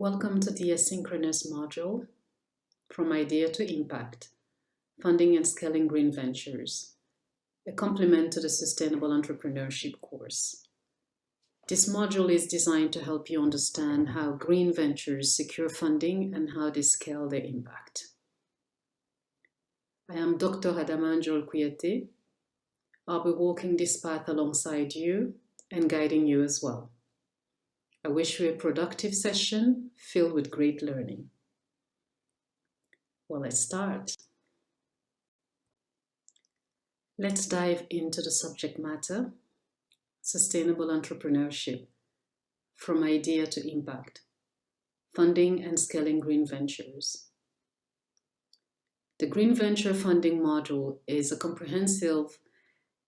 Welcome to the asynchronous module, From Idea to Impact, Funding and Scaling Green Ventures, a complement to the Sustainable Entrepreneurship course. This module is designed to help you understand how green ventures secure funding and how they scale their impact. I am Dr. Adama Ndjol Kouyaté. I'll be walking this path alongside you and guiding you as well. I wish you a productive session filled with great learning. Well, let's start. Let's dive into the subject matter, sustainable entrepreneurship, from idea to impact, funding and scaling green ventures. The Green Venture Funding module is a comprehensive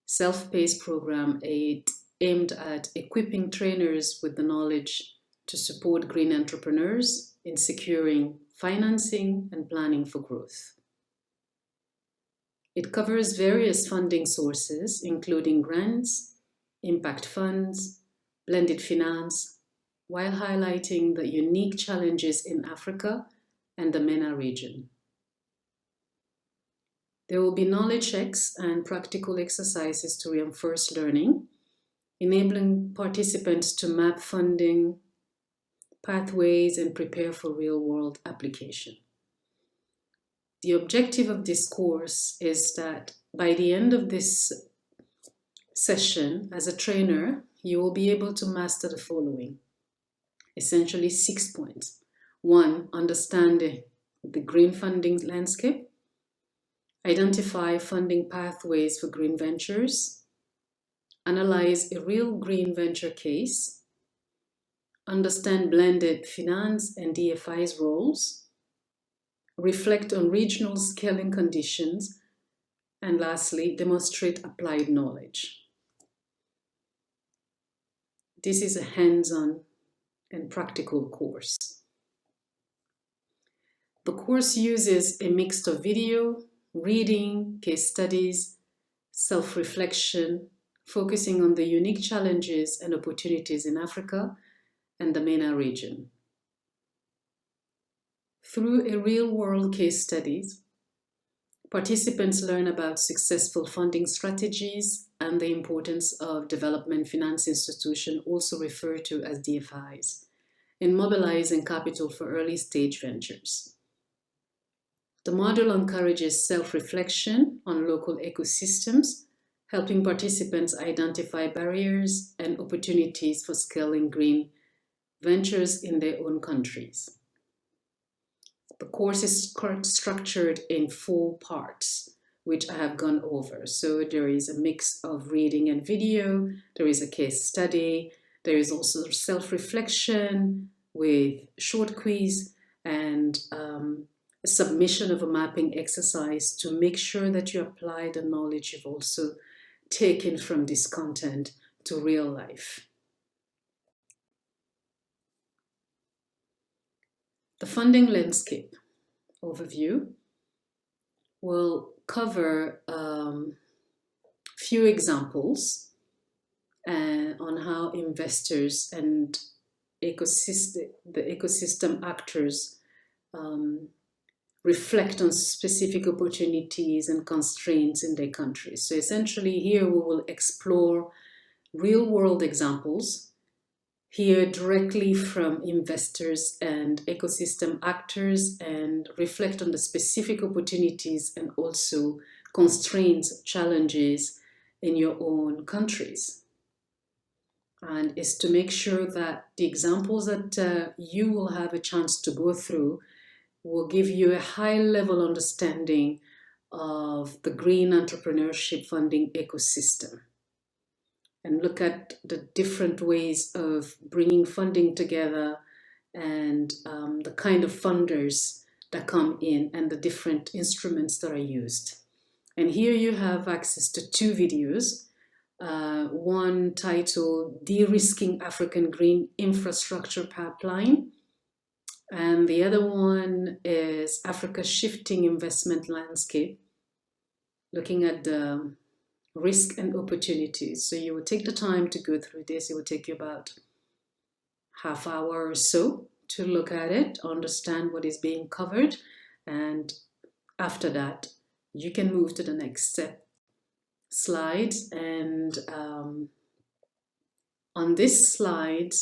self-paced program aimed at equipping trainers with the knowledge to support green entrepreneurs in securing financing and planning for growth. It covers various funding sources, including grants, impact funds, blended finance, while highlighting the unique challenges in Africa and the MENA region. There will be knowledge checks and practical exercises to reinforce learning, enabling participants to map funding pathways and prepare for real-world application. The objective of this course is that by the end of this session, as a trainer, you will be able to master the following. Essentially 6 points. 1, understand the green funding landscape. Identify funding pathways for green ventures. Analyze a real green venture case. Understand blended finance and DFI's roles. Reflect on regional scaling conditions. And lastly, demonstrate applied knowledge. This is a hands-on and practical course. The course uses a mix of video, reading, case studies, self-reflection, focusing on the unique challenges and opportunities in Africa and the MENA region. Through a real-world case studies, participants learn about successful funding strategies and the importance of development finance institutions, also referred to as DFIs, in mobilizing capital for early-stage ventures. The module encourages self-reflection on local ecosystems, helping participants identify barriers and opportunities for scaling green ventures in their own countries. The course is structured in 4 parts, which I have gone over. So there is a mix of reading and video, there is a case study, there is also self-reflection with short quiz and a submission of a mapping exercise to make sure that you apply the knowledge you've also taken from this content to real life. The funding landscape overview will cover few examples on how investors and the ecosystem actors reflect on specific opportunities and constraints in their countries. So essentially here we will explore real-world examples, hear directly from investors and ecosystem actors, and reflect on the specific opportunities and also constraints, challenges in your own countries. And is to make sure that the examples that you will have a chance to go through will give you a high-level understanding of the green entrepreneurship funding ecosystem and look at the different ways of bringing funding together and the kind of funders that come in and the different instruments that are used. And here you have access to 2 videos, one titled De-risking African Green Infrastructure Pipeline, and the other one is Africa's Shifting Investment Landscape, looking at the risk and opportunities. So you will take the time to go through this. It will take you about half hour or so to look at it, understand what is being covered, and after that, you can move to the next slide. And on this slide,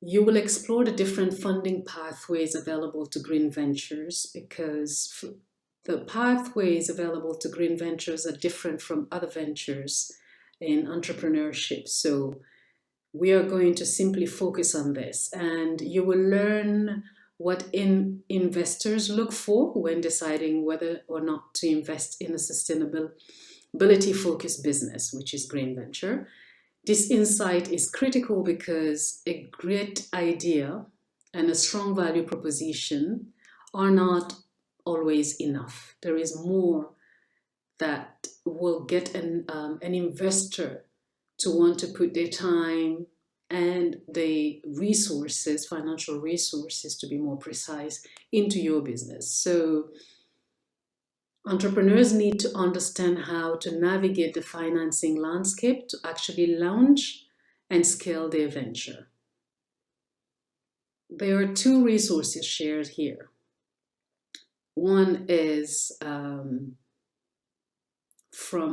you will explore the different funding pathways available to green ventures, because the pathways available to green ventures are different from other ventures in entrepreneurship. So we are going to simply focus on this, and you will learn what investors look for when deciding whether or not to invest in a sustainability-focused business, which is green venture. This insight is critical because a great idea and a strong value proposition are not always enough. There is more that will get an investor to want to put their time and the resources, financial resources to be more precise, into your business. So entrepreneurs need to understand how to navigate the financing landscape to actually launch and scale their venture. There are two resources shared here. One is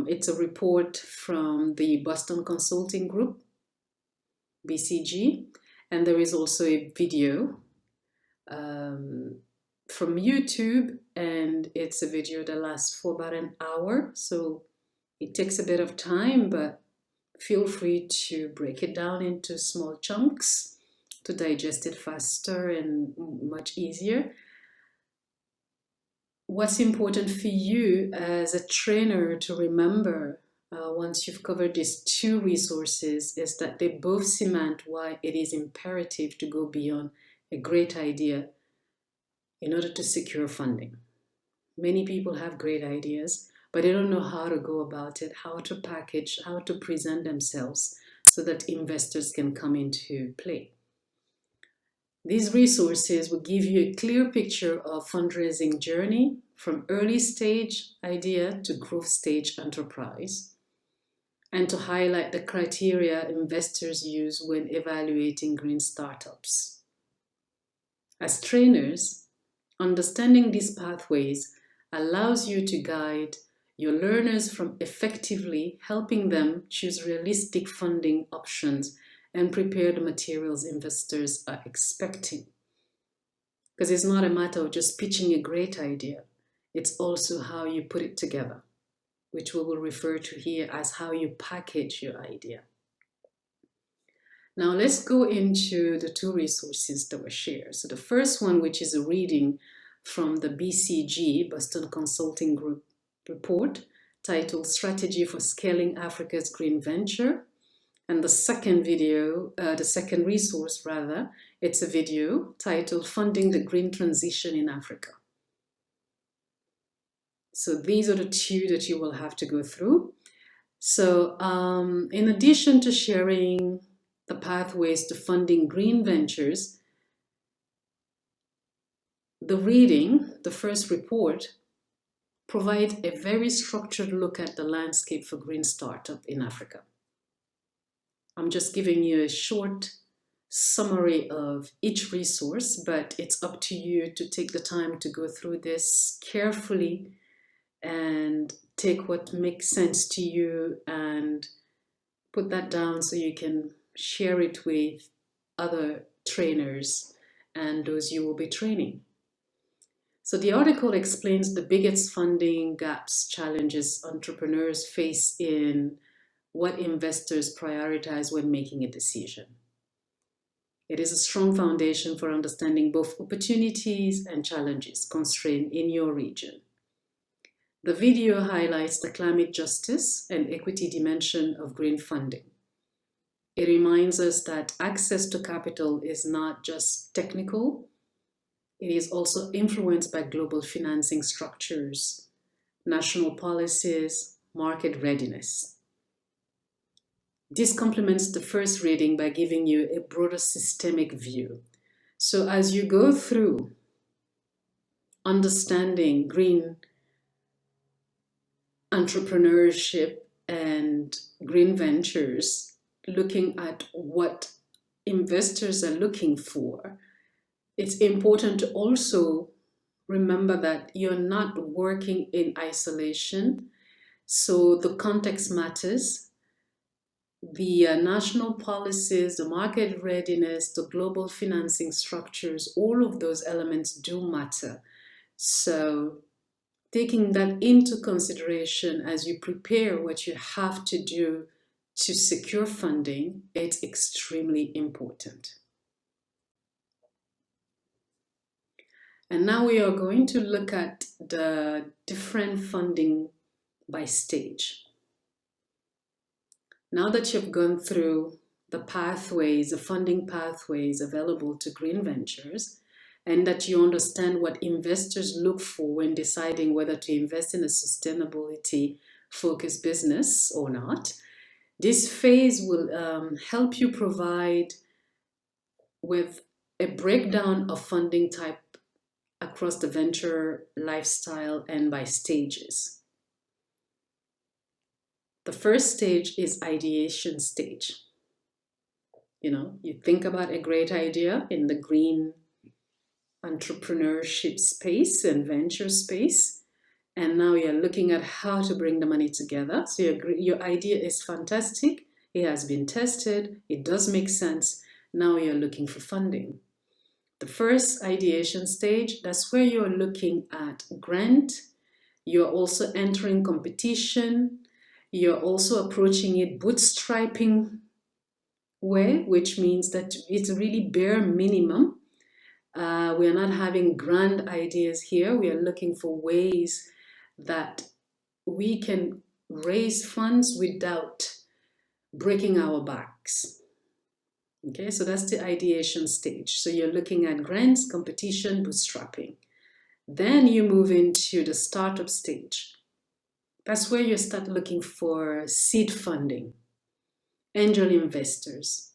it's a report from the Boston Consulting Group, BCG, and there is also a video from YouTube, and it's a video that lasts for about an hour, so it takes a bit of time, but feel free to break it down into small chunks to digest it faster and much easier. What's important for you as a trainer to remember once you've covered these two resources is that they both cement why it is imperative to go beyond a great idea in order to secure funding. Many people have great ideas, but they don't know how to go about it, how to package, how to present themselves so that investors can come into play. These resources will give you a clear picture of fundraising journey from early stage idea to growth stage enterprise, and to highlight the criteria investors use when evaluating green startups. As trainers, understanding these pathways allows you to guide your learners from effectively helping them choose realistic funding options and prepare the materials investors are expecting. Because it's not a matter of just pitching a great idea. It's also how you put it together, which we will refer to here as how you package your idea. Now let's go into the two resources that were shared. So the first one, which is a reading from the BCG, Boston Consulting Group report, titled Strategy for Scaling Africa's Green Venture. And the second resource, it's a video titled Funding the Green Transition in Africa. So these are the two that you will have to go through. So in addition to sharing the pathways to funding green ventures, the first report, provides a very structured look at the landscape for green startup in Africa. I'm just giving you a short summary of each resource, but it's up to you to take the time to go through this carefully and take what makes sense to you and put that down so you can share it with other trainers and those you will be training. So the article explains the biggest funding gaps, challenges entrepreneurs face in what investors prioritize when making a decision. It is a strong foundation for understanding both opportunities and challenges constrained in your region. The video highlights the climate justice and equity dimension of green funding. It reminds us that access to capital is not just technical, it is also influenced by global financing structures, national policies, market readiness. This complements the first reading by giving you a broader systemic view. So as you go through understanding green entrepreneurship and green ventures, looking at what investors are looking for, it's important to also remember that you're not working in isolation. So the context matters. The national policies, the market readiness, the global financing structures, all of those elements do matter. So taking that into consideration as you prepare what you have to do to secure funding, it's extremely important. And now we are going to look at the different funding by stage. Now that you've gone through the pathways, the funding pathways available to green ventures, and that you understand what investors look for when deciding whether to invest in a sustainability-focused business or not, this phase will help you provide with a breakdown of funding type across the venture lifestyle and by stages. The first stage is ideation stage. You think about a great idea in the green entrepreneurship space and venture space, and now you're looking at how to bring the money together. So your idea is fantastic, it has been tested, it does make sense. Now you're looking for funding. The first ideation stage, that's where you're looking at grant. You're also entering competition. You're also approaching it bootstrapping way, which means that it's really bare minimum. We are not having grand ideas here. We are looking for ways that we can raise funds without breaking our backs. Okay, so that's the ideation stage. So you're looking at grants, competition, bootstrapping. Then you move into the startup stage. That's where you start looking for seed funding, angel investors,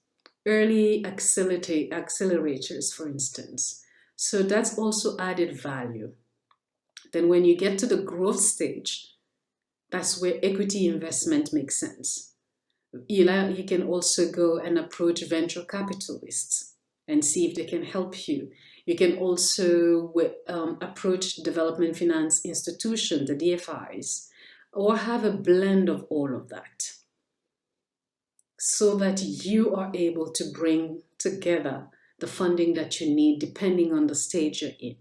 early accelerators, for instance. So that's also added value. Then when you get to the growth stage, that's where equity investment makes sense. You can also go and approach venture capitalists and see if they can help you. You can also approach development finance institutions, the DFIs, or have a blend of all of that so that you are able to bring together the funding that you need depending on the stage you're in.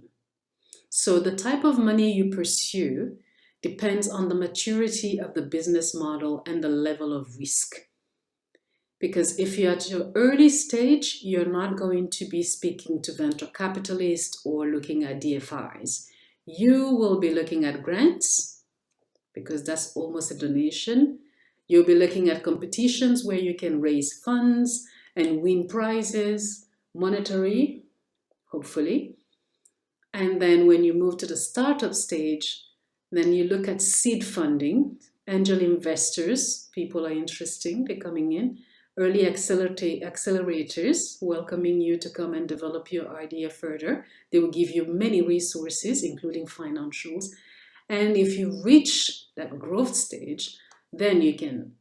So the type of money you pursue depends on the maturity of the business model and the level of risk. Because if you're at your early stage, you're not going to be speaking to venture capitalists or looking at DFIs. You will be looking at grants, because that's almost a donation. You'll be looking at competitions where you can raise funds and win prizes, monetary, hopefully. And then when you move to the startup stage, then you look at seed funding, angel investors, people are interesting, they're coming in, early accelerators welcoming you to come and develop your idea further. They will give you many resources, including financials. And if you reach that growth stage, then you can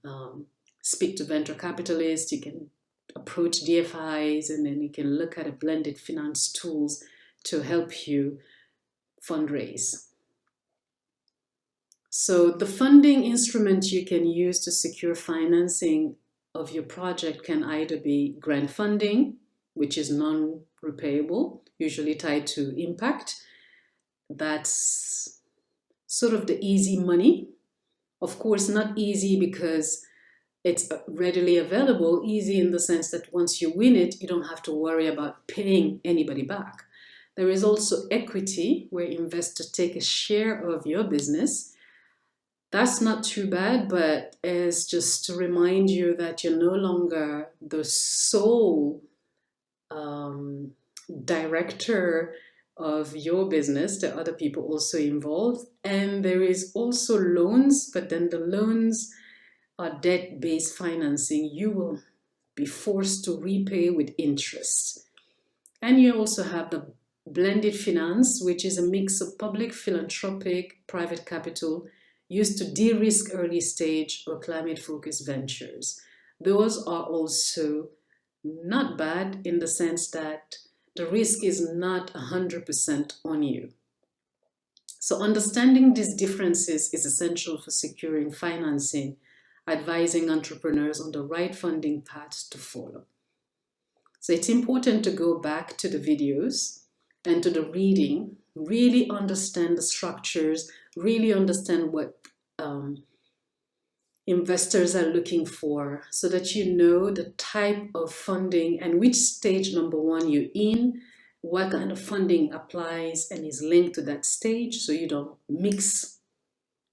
speak to venture capitalists, you can approach DFIs, and then you can look at a blended finance tools to help you fundraise. So the funding instrument you can use to secure financing of your project can either be grant funding, which is non-repayable, usually tied to impact. That's sort of the easy money. Of course, not easy because it's readily available, easy in the sense that once you win it, you don't have to worry about paying anybody back. There is also equity, where investors take a share of your business. That's not too bad, but it's just to remind you that you're no longer the sole director of your business. There are other people also involved. And there is also loans, but then the loans are debt-based financing. You will be forced to repay with interest. And you also have the blended finance, which is a mix of public, philanthropic, private capital, used to de-risk early stage or climate-focused ventures. Those are also not bad in the sense that the risk is not 100% on you. So understanding these differences is essential for securing financing, advising entrepreneurs on the right funding paths to follow. So it's important to go back to the videos and to the reading, really understand the structures, really understand what investors are looking for, so that you know the type of funding and which stage, number one, you're in, what kind of funding applies and is linked to that stage, so you don't mix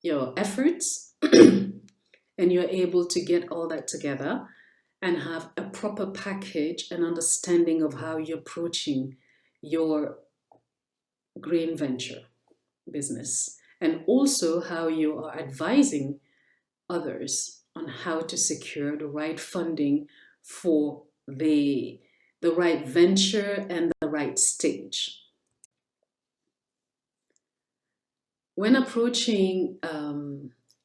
your efforts and you're able to get all that together and have a proper package and understanding of how you're approaching your green venture business, and also how you are advising others on how to secure the right funding for the right venture and the right stage. When approaching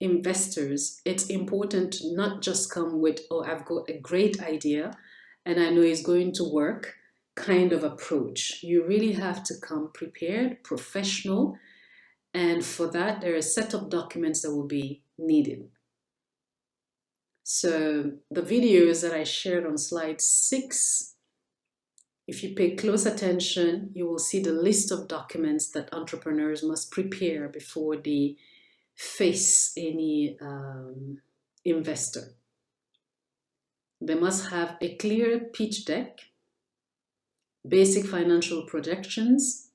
investors, it's important to not just come with, oh, I've got a great idea and I know it's going to work kind of approach. You really have to come prepared, professional, and for that there are a set of documents that will be needed. So the videos that I shared on slide 6, if you pay close attention, you will see the list of documents that entrepreneurs must prepare before they face any investor. They must have a clear pitch deck, basic financial projections,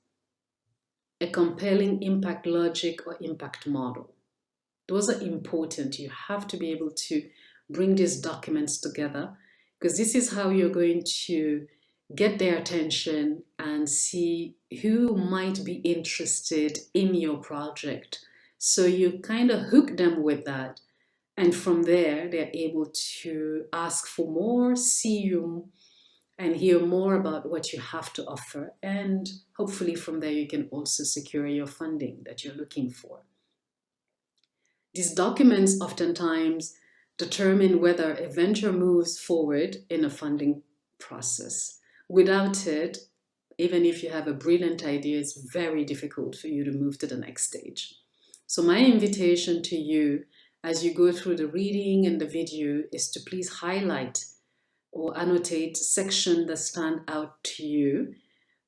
a compelling impact logic or impact model. Those are important. You have to be able to bring these documents together, because this is how you're going to get their attention and see who might be interested in your project. So you kind of hook them with that. And from there, they're able to ask for more, see you, and hear more about what you have to offer. And hopefully from there, you can also secure your funding that you're looking for. These documents oftentimes determine whether a venture moves forward in a funding process. Without it, even if you have a brilliant idea, it's very difficult for you to move to the next stage. So my invitation to you as you go through the reading and the video is to please highlight or annotate sections that stand out to you,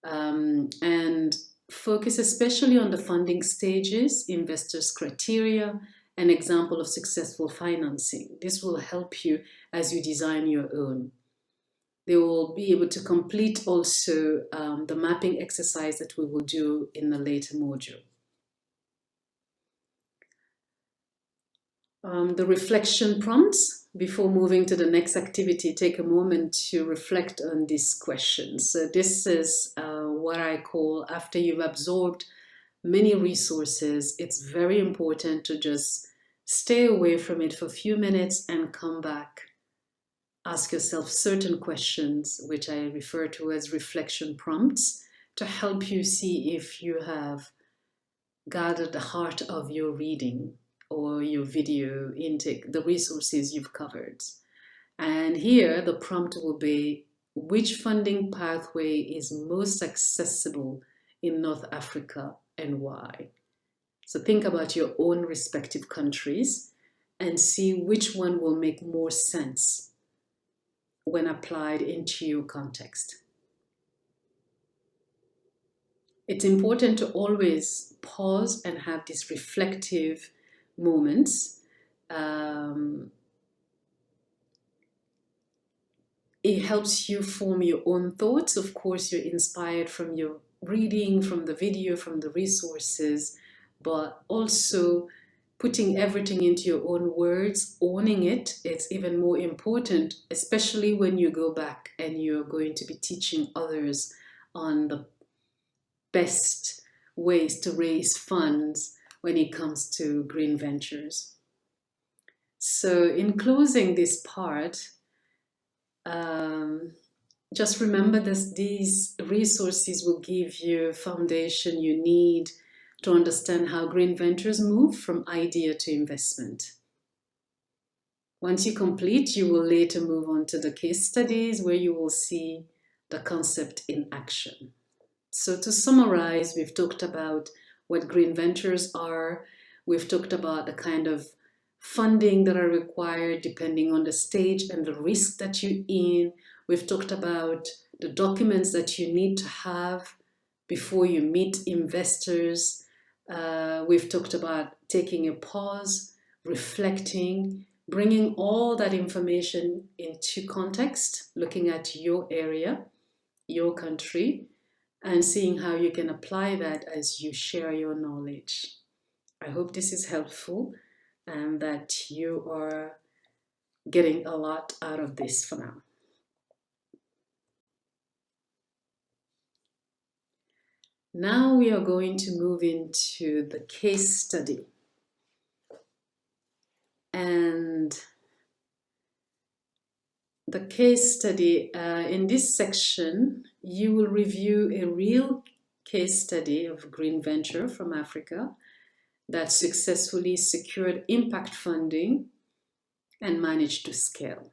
and focus especially on the funding stages, investors' criteria, an example of successful financing. This will help you as you design your own. They will be able to complete also the mapping exercise that we will do in the later module. The reflection prompts. Before moving to the next activity, take a moment to reflect on these questions. So this is what I call, after you've absorbed many resources, it's very important to just stay away from it for a few minutes and come back. Ask yourself certain questions, which I refer to as reflection prompts, to help you see if you have gathered the heart of your reading or your video intake, the resources you've covered. And here the prompt will be, which funding pathway is most accessible in North Africa and why? So think about your own respective countries and see which one will make more sense when applied into your context. It's important to always pause and have these reflective moments. It helps you form your own thoughts. Of course, you're inspired from your reading, from the video, from the resources, but also putting everything into your own words, owning it, it's even more important, especially when you go back and you're going to be teaching others on the best ways to raise funds when it comes to green ventures. So in closing this part, just remember that these resources will give you a foundation you need to understand how green ventures move from idea to investment. Once you complete, you will later move on to the case studies where you will see the concept in action. So to summarize, we've talked about what green ventures are. We've talked about the kind of funding that are required depending on the stage and the risk that you're in. We've talked about the documents that you need to have before you meet investors. We've talked about taking a pause, reflecting, bringing all that information into context, looking at your area, your country, and seeing how you can apply that as you share your knowledge. I hope this is helpful and that you are getting a lot out of this for now. Now we are going to move into the case study. And the case study, in this section, you will review a real case study of a green venture from Africa that successfully secured impact funding and managed to scale.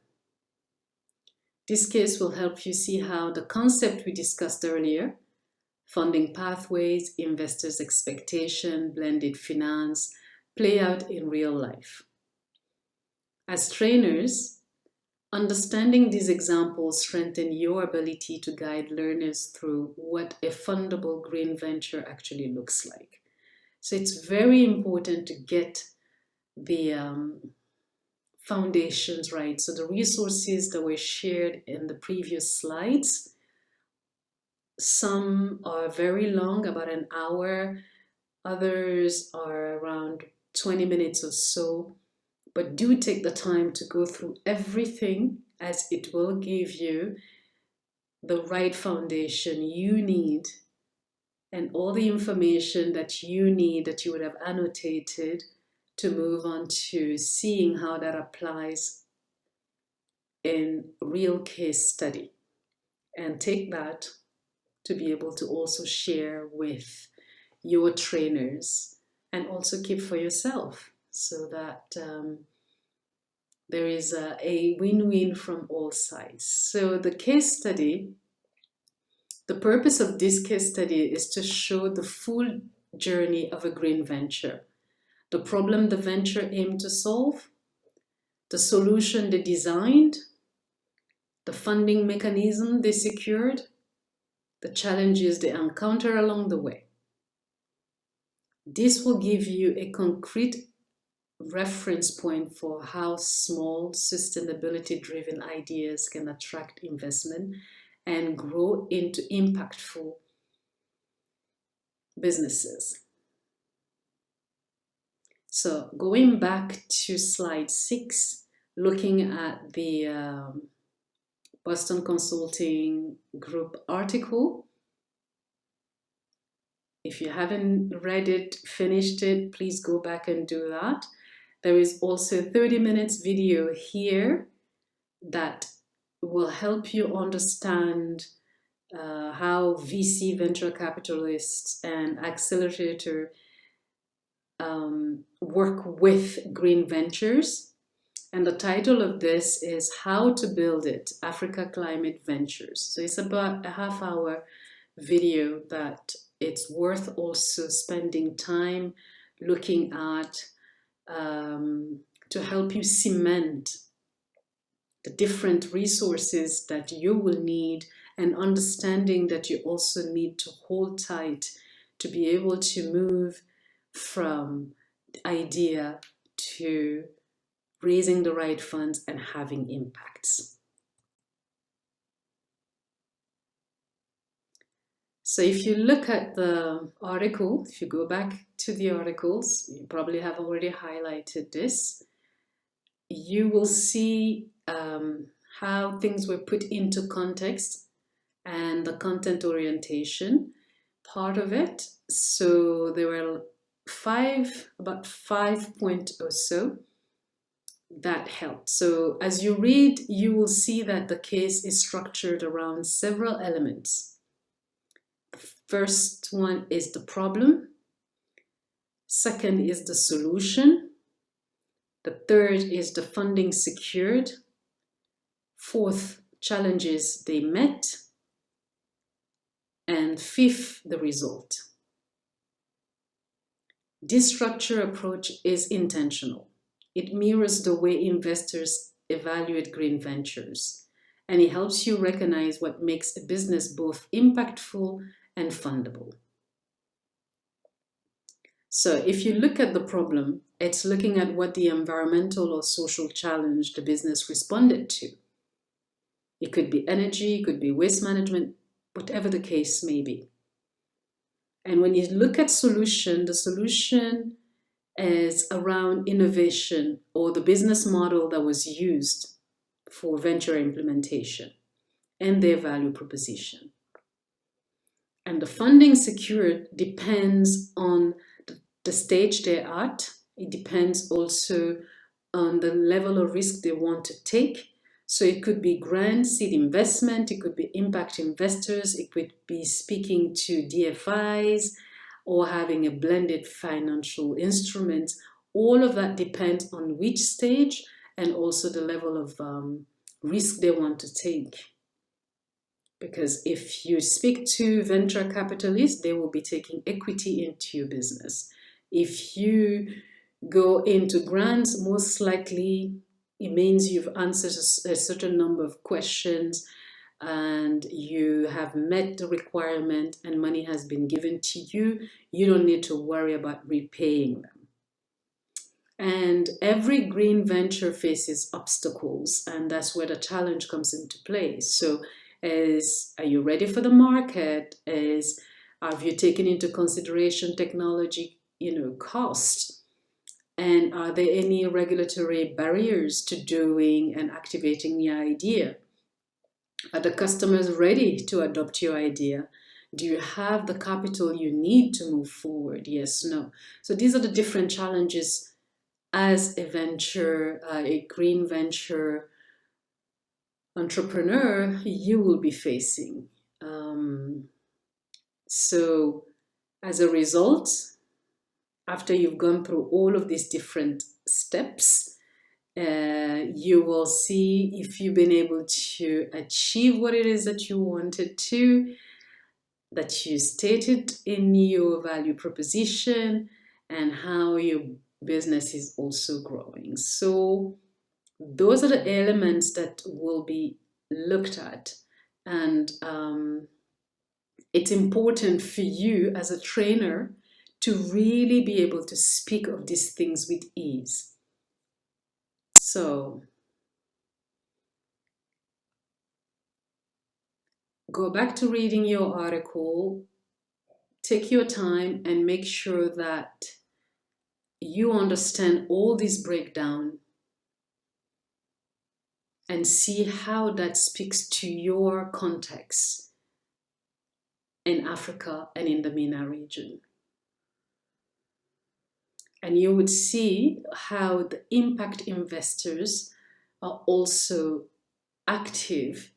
This case will help you see how the concept we discussed earlier, funding pathways, investors' expectation, blended finance, play out in real life. As trainers, understanding these examples strengthen your ability to guide learners through what a fundable green venture actually looks like. So it's very important to get the foundations right. So the resources that were shared in the previous slides, some are very long, about an hour. Others are around 20 minutes or so. But do take the time to go through everything, as it will give you the right foundation you need and all the information that you need that you would have annotated to move on to seeing how that applies in real case study. And take that to be able to also share with your trainers and also keep for yourself, so that there is a win-win from all sides. So the case study, the purpose of this case study is to show the full journey of a green venture, the problem the venture aimed to solve, the solution they designed, the funding mechanism they secured, the challenges they encounter along the way. This will give you a concrete reference point for how small sustainability-driven ideas can attract investment and grow into impactful businesses. So going back to slide 6, looking at the Boston Consulting Group article. If you haven't read it, finished it, please go back and do that. There is also a 30 minutes video here that will help you understand how VC venture capitalists and accelerator work with green ventures. And the title of this is How to Build It, Africa Climate Ventures. So it's about a half-hour video that it's worth also spending time looking at to help you cement the different resources that you will need, and understanding that you also need to hold tight to be able to move from idea to raising the right funds and having impacts. So if you look at the article, if you go back to the articles, you probably have already highlighted this, you will see how things were put into context and the content orientation part of it. So there were about 5 points or so that helped. So as you read, you will see that the case is structured around several elements. The first one is the problem. Second is the solution. The third is the funding secured. Fourth, challenges they met. And fifth, the result. This structure approach is intentional. It mirrors the way investors evaluate green ventures, and it helps you recognize what makes a business both impactful and fundable. So if you look at the problem, it's looking at what the environmental or social challenge the business responded to. It could be energy, it could be waste management, whatever the case may be. And when you look at solution, the solution is around innovation or the business model that was used for venture implementation and their value proposition. And the funding secured depends on the stage they're at. It depends also on the level of risk they want to take. So it could be grant, seed investment, it could be impact investors, it could be speaking to DFIs or having a blended financial instrument. All of that depends on which stage and also the level of risk they want to take. Because if you speak to venture capitalists, they will be taking equity into your business. If you go into grants, most likely it means you've answered a certain number of questions and you have met the requirement and money has been given to you. You don't need to worry about repaying them. And every green venture faces obstacles, and that's where the challenge comes into play. So are you ready for the market? Have you taken into consideration technology, cost? And are there any regulatory barriers to doing and activating your idea? Are the customers ready to adopt your idea? Do you have the capital you need to move forward? Yes, no. So these are the different challenges as a green venture entrepreneur you will be facing. So as a result, after you've gone through all of these different steps, you will see if you've been able to achieve what it is that you wanted to, that you stated in your value proposition, and how your business is also growing. So those are the elements that will be looked at. And it's important for you as a trainer to really be able to speak of these things with ease. So go back to reading your article, take your time and make sure that you understand all this breakdown and see how that speaks to your context in Africa and in the MENA region. And you would see how the impact investors are also active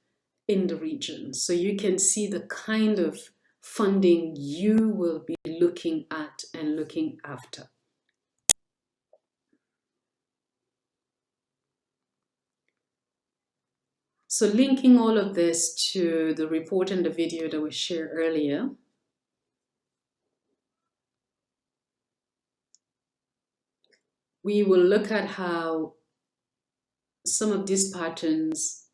in the region. So you can see the kind of funding you will be looking at and looking after. So linking all of this to the report and the video that we shared earlier, we will look at how some of these patterns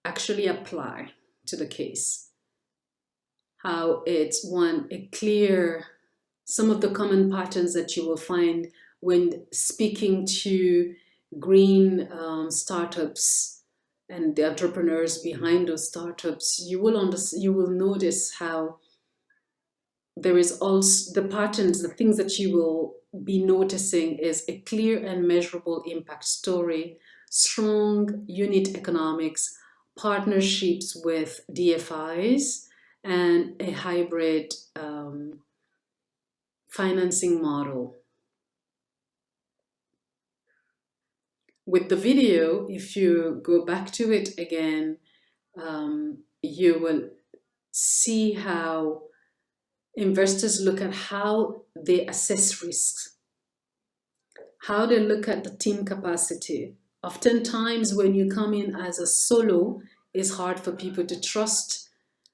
actually apply to the case. How it's some of the common patterns that you will find when speaking to green startups and the entrepreneurs behind those startups. You will notice how there is also the patterns, the things that you will be noticing is a clear and measurable impact story, strong unit economics, partnerships with DFIs, and a hybrid financing model. With the video, if you go back to it again, you will see how investors look at how they assess risks, how they look at the team capacity. Oftentimes, when you come in as a solo, it's hard for people to trust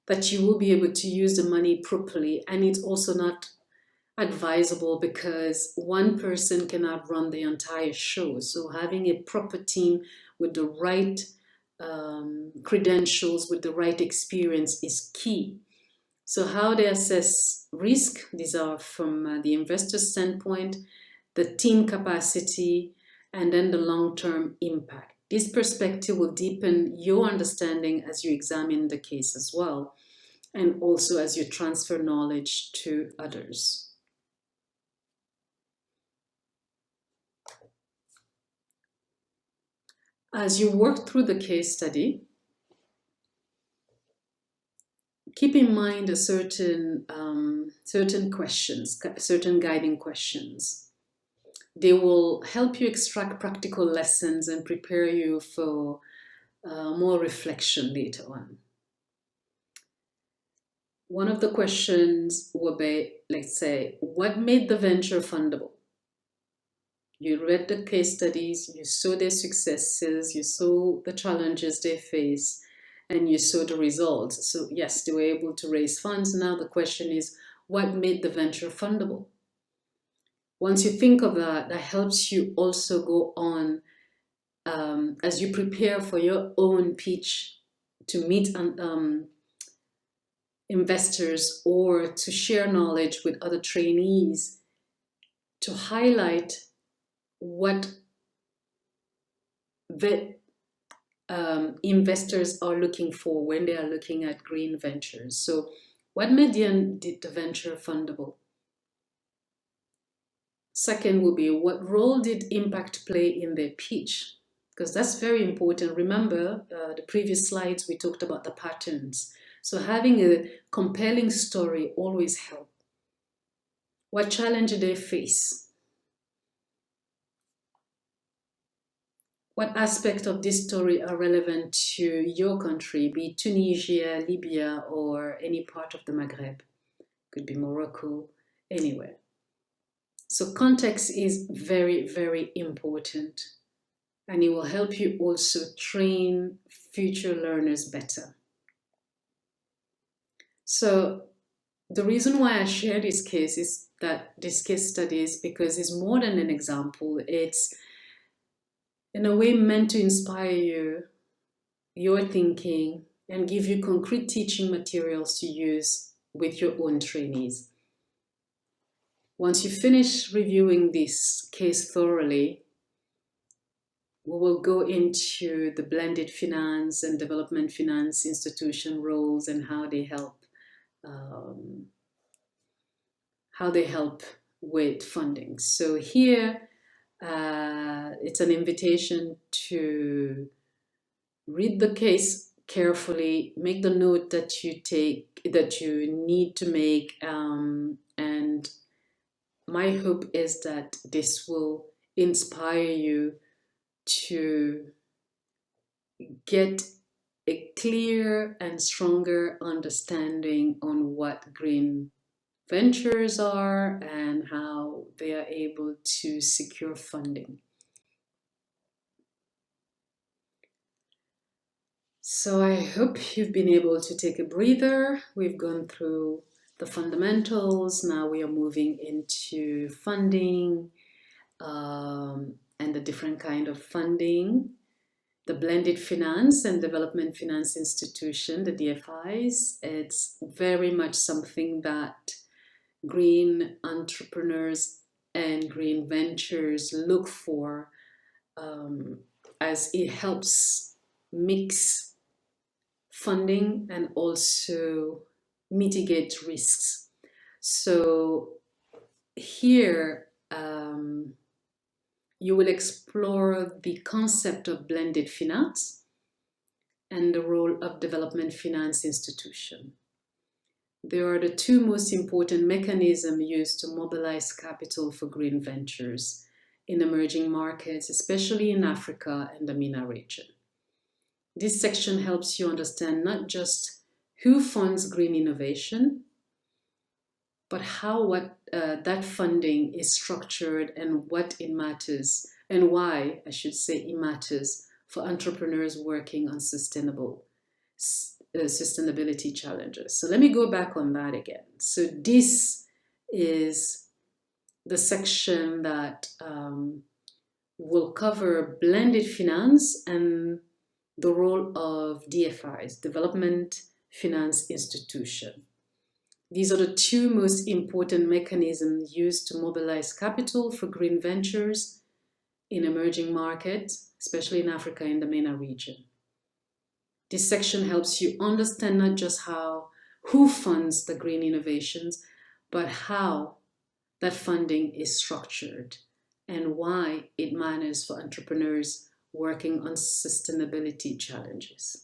that you will be able to use the money properly. And it's also not advisable because one person cannot run the entire show. So having a proper team with the right credentials, with the right experience is key. So how they assess risk, these are from the investor standpoint, the team capacity, and then the long-term impact. This perspective will deepen your understanding as you examine the case as well, and also as you transfer knowledge to others. As you work through the case study, keep in mind a certain questions, certain guiding questions. They will help you extract practical lessons and prepare you for more reflection later on. One of the questions will be, let's say, what made the venture fundable? You read the case studies, you saw their successes, you saw the challenges they face, and you saw the results. So yes, they were able to raise funds. Now the question is, what made the venture fundable? Once you think of that, that helps you also go on as you prepare for your own pitch to meet investors or to share knowledge with other trainees, to highlight what the investors are looking for when they are looking at green ventures. So what made the venture fundable? Second will be, what role did impact play in their pitch? Because that's very important. Remember the previous slides, we talked about the patterns. So having a compelling story always helps. What challenge did they face? What aspects of this story are relevant to your country, be it Tunisia, Libya, or any part of the Maghreb? Could be Morocco, anywhere. So context is very, very important, and it will help you also train future learners better. So the reason why I share this case is that this case study is because it's more than an example. It's in a way meant to inspire you, your thinking, and give you concrete teaching materials to use with your own trainees. Once you finish reviewing this case thoroughly, we will go into the blended finance and development finance institution roles and how they help with funding. So here, it's an invitation to read the case carefully, make the note that you need to make, and my hope is that this will inspire you to get a clear and stronger understanding on what green ventures are and how they are able to secure funding. So I hope you've been able to take a breather. We've gone through the fundamentals. Now we are moving into funding and the different kind of funding. The blended finance and development finance institution, the DFIs, it's very much something that green entrepreneurs and green ventures look for, as it helps mix funding and also mitigate risks. So here you will explore the concept of blended finance and the role of development finance institution. They are the two most important mechanisms used to mobilize capital for green ventures in emerging markets, especially in Africa and the MENA region. This section helps you understand not just who funds green innovation, but how that funding is structured and what it matters, and why, I should say, it matters for entrepreneurs working on sustainability challenges. So let me go back on that again. So this is the section that will cover blended finance and the role of DFIs, Development Finance Institution. These are the two most important mechanisms used to mobilize capital for green ventures in emerging markets, especially in Africa and the MENA region. This section helps you understand not just who funds the green innovations, but how that funding is structured and why it matters for entrepreneurs working on sustainability challenges.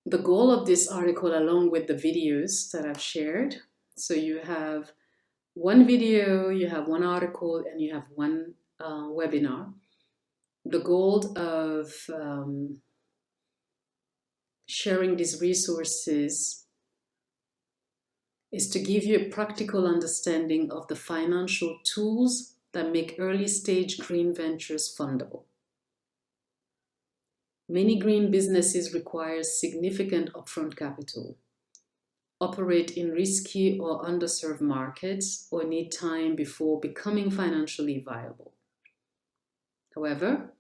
The goal of this article, along with the videos that I've shared, so you have one video, you have one article, and you have one webinar. The goal of sharing these resources is to give you a practical understanding of the financial tools that make early stage green ventures fundable. Many green businesses require significant upfront capital, operate in risky or underserved markets, or need time before becoming financially viable. However,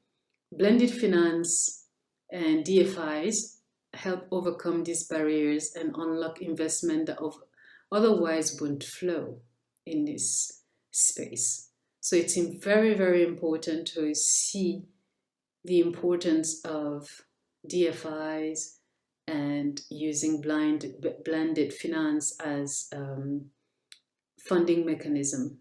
blended finance and DFIs help overcome these barriers and unlock investment that otherwise wouldn't flow in this space. So it's very, very important to see the importance of DFIs and using blended finance as funding mechanism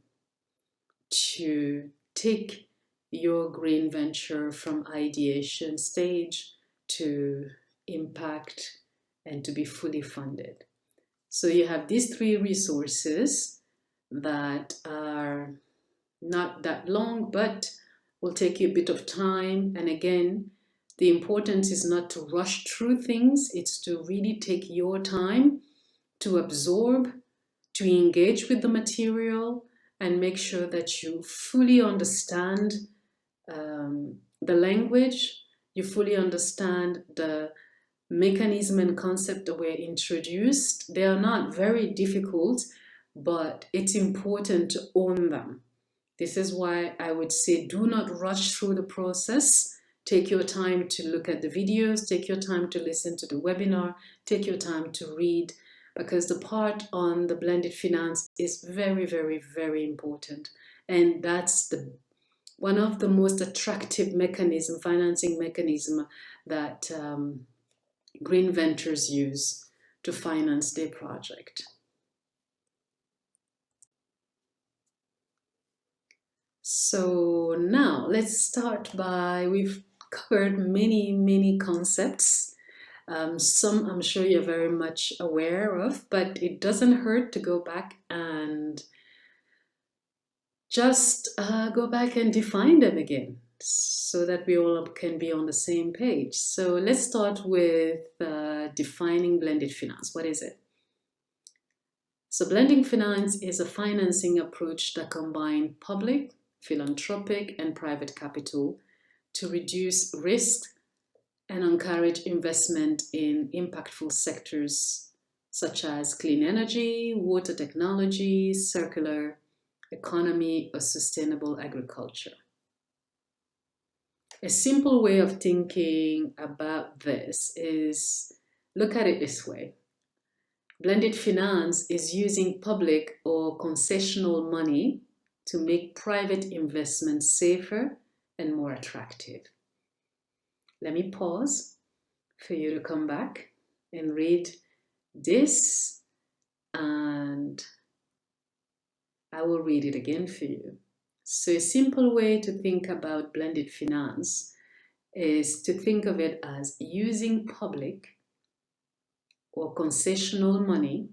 to take your green venture from ideation stage to impact and to be fully funded. So you have these three resources that are not that long, but will take you a bit of time. And again, the importance is not to rush through things. It's to really take your time to absorb, to engage with the material, and make sure that you fully understand the language, you fully understand the mechanism and concept that were introduced. They are not very difficult, but it's important to own them. This is why I would say do not rush through the process. Take your time to look at the videos, take your time to listen to the webinar, take your time to read, because the part on the blended finance is very, very, very important. And that's one of the most attractive financing mechanism that green ventures use to finance their project. So now let's start we've covered many concepts. Some I'm sure you're very much aware of, but it doesn't hurt to go back and just go back and define them again so that we all can be on the same page. So let's start with defining blended finance. What is it? So blending finance is a financing approach that combines public, philanthropic, and private capital to reduce risk and encourage investment in impactful sectors such as clean energy, water technology, circular economy, or sustainable agriculture. A simple way of thinking about this is, look at it this way. Blended finance is using public or concessional money to make private investments safer and more attractive. Let me pause for you to come back and read this, and I will read it again for you. So a simple way to think about blended finance is to think of it as using public or concessional money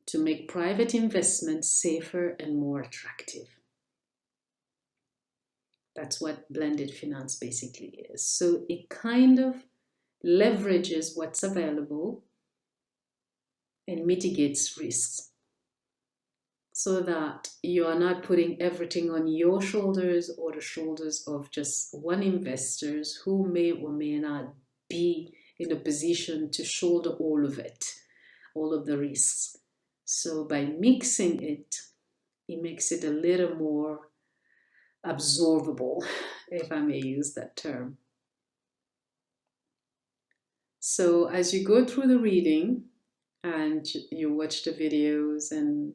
to make private investments safer and more attractive. That's what blended finance basically is. So it kind of leverages what's available and mitigates risks, so that you are not putting everything on your shoulders or the shoulders of just one investor who may or may not be in a position to shoulder all of it, all of the risks. So by mixing it, it makes it a little more absorbable, if I may use that term. So as you go through the reading and you watch the videos and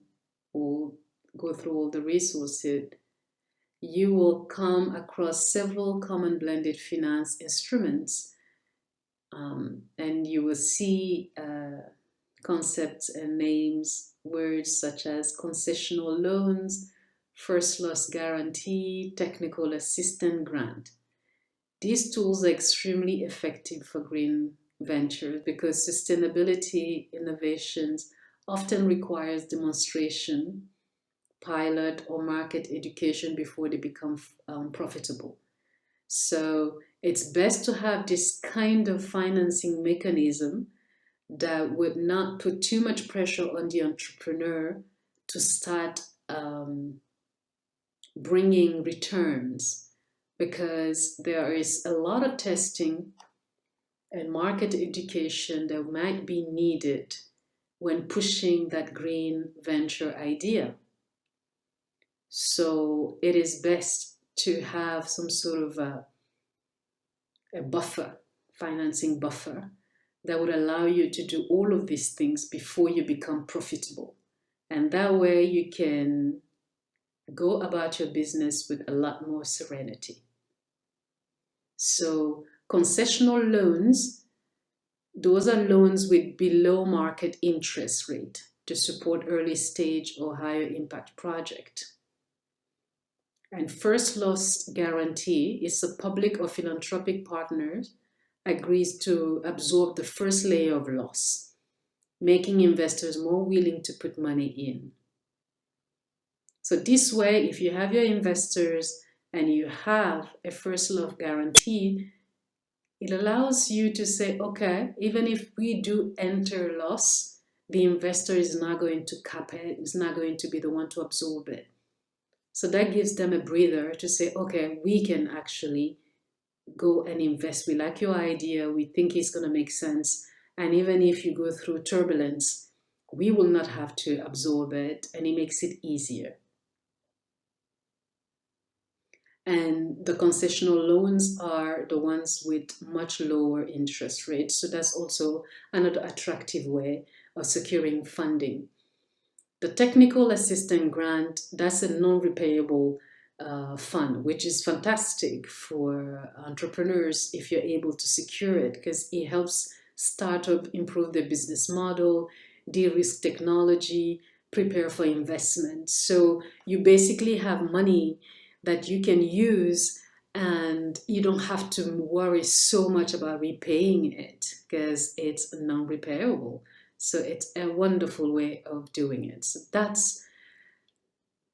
go through all the resources, you will come across several common blended finance instruments, and you will see concepts and names, words such as concessional loans, first loss guarantee, technical assistance grant. These tools are extremely effective for green ventures because sustainability innovations often requires demonstration, pilot, or market education before they become profitable. So it's best to have this kind of financing mechanism that would not put too much pressure on the entrepreneur to start bringing returns, because there is a lot of testing and market education that might be needed when pushing that green venture idea. So it is best to have some sort of a buffer, financing buffer, that would allow you to do all of these things before you become profitable. And that way you can go about your business with a lot more serenity. So concessional loans, those are loans with below market interest rate to support early stage or higher impact project. And first loss guarantee is a public or philanthropic partner agrees to absorb the first layer of loss, making investors more willing to put money in. So this way, if you have your investors and you have a first loss guarantee, it allows you to say, okay, even if we do enter loss, the investor is not going to cap it, is not going to be the one to absorb it. So that gives them a breather to say, okay, we can actually go and invest. We like your idea. We think it's going to make sense. And even if you go through turbulence, we will not have to absorb it, and it makes it easier. And the concessional loans are the ones with much lower interest rates. So that's also another attractive way of securing funding. The technical assistance grant, that's a non-repayable fund, which is fantastic for entrepreneurs if you're able to secure it, because it helps startup improve their business model, de-risk technology, prepare for investment. So you basically have money that you can use, and you don't have to worry so much about repaying it because it's non-repayable. So it's a wonderful way of doing it. So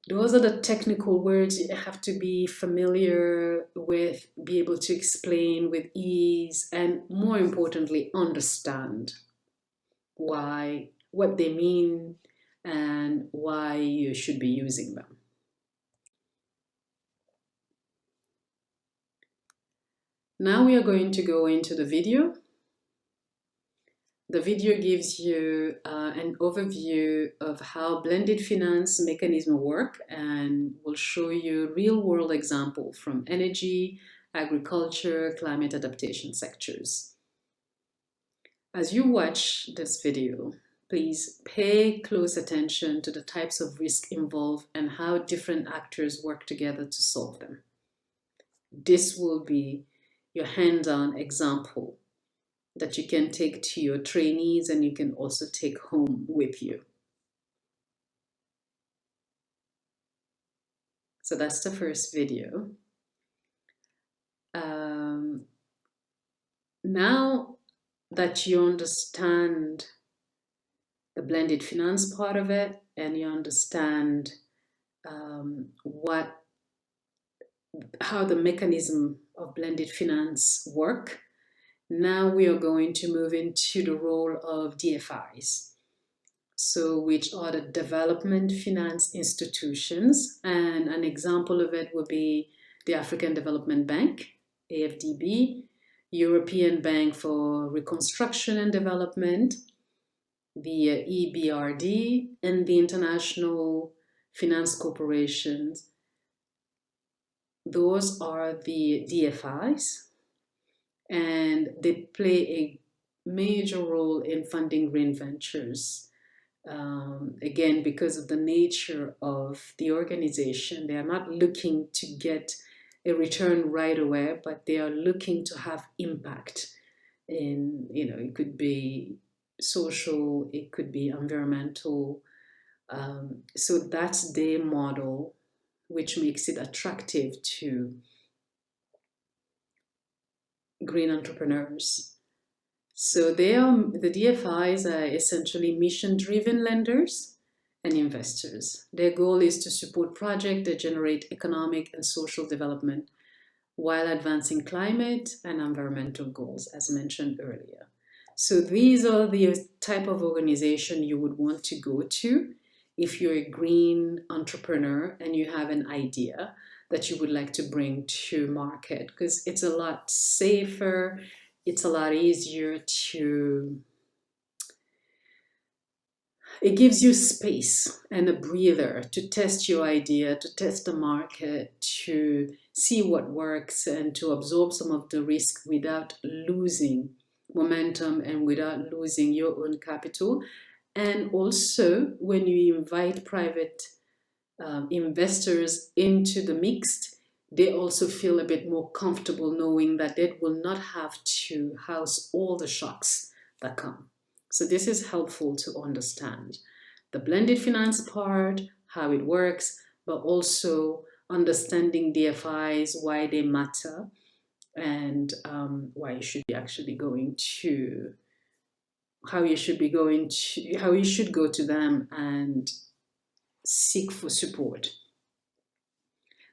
those are the technical words you have to be familiar with, be able to explain with ease, and more importantly, understand what they mean and why you should be using them. Now we are going to go into the video. The video gives you an overview of how blended finance mechanisms work, and will show you real-world examples from energy, agriculture, climate adaptation sectors. As you watch this video, please pay close attention to the types of risk involved and how different actors work together to solve them. This will be your hands-on example that you can take to your trainees, and you can also take home with you. So that's the first video. Now that you understand the blended finance part of it, and you understand how the mechanism of blended finance work, now we are going to move into the role of DFIs. so which are the development finance institutions. And an example of it would be the African Development Bank, AFDB, European Bank for Reconstruction and Development, the EBRD, and the International Finance Corporations. Those are the DFIs, and they play a major role in funding green ventures. Again, because of the nature of the organization, they are not looking to get a return right away, but they are looking to have impact in, it could be social, it could be environmental. So that's their model, which makes it attractive to green entrepreneurs. So the DFIs are essentially mission-driven lenders and investors. Their goal is to support projects that generate economic and social development while advancing climate and environmental goals, as mentioned earlier. So these are the type of organization you would want to go to if you're a green entrepreneur and you have an idea that you would like to bring to market, because it's a lot safer, it's a lot easier it gives you space and a breather to test your idea, to test the market, to see what works, and to absorb some of the risk without losing momentum and without losing your own capital. And also, when you invite private investors into the mix, they also feel a bit more comfortable knowing that they will not have to house all the shocks that come. So this is helpful to understand the blended finance part, how it works, but also understanding DFIs, why they matter, and why you should be actually going to, how you should go to them and seek for support.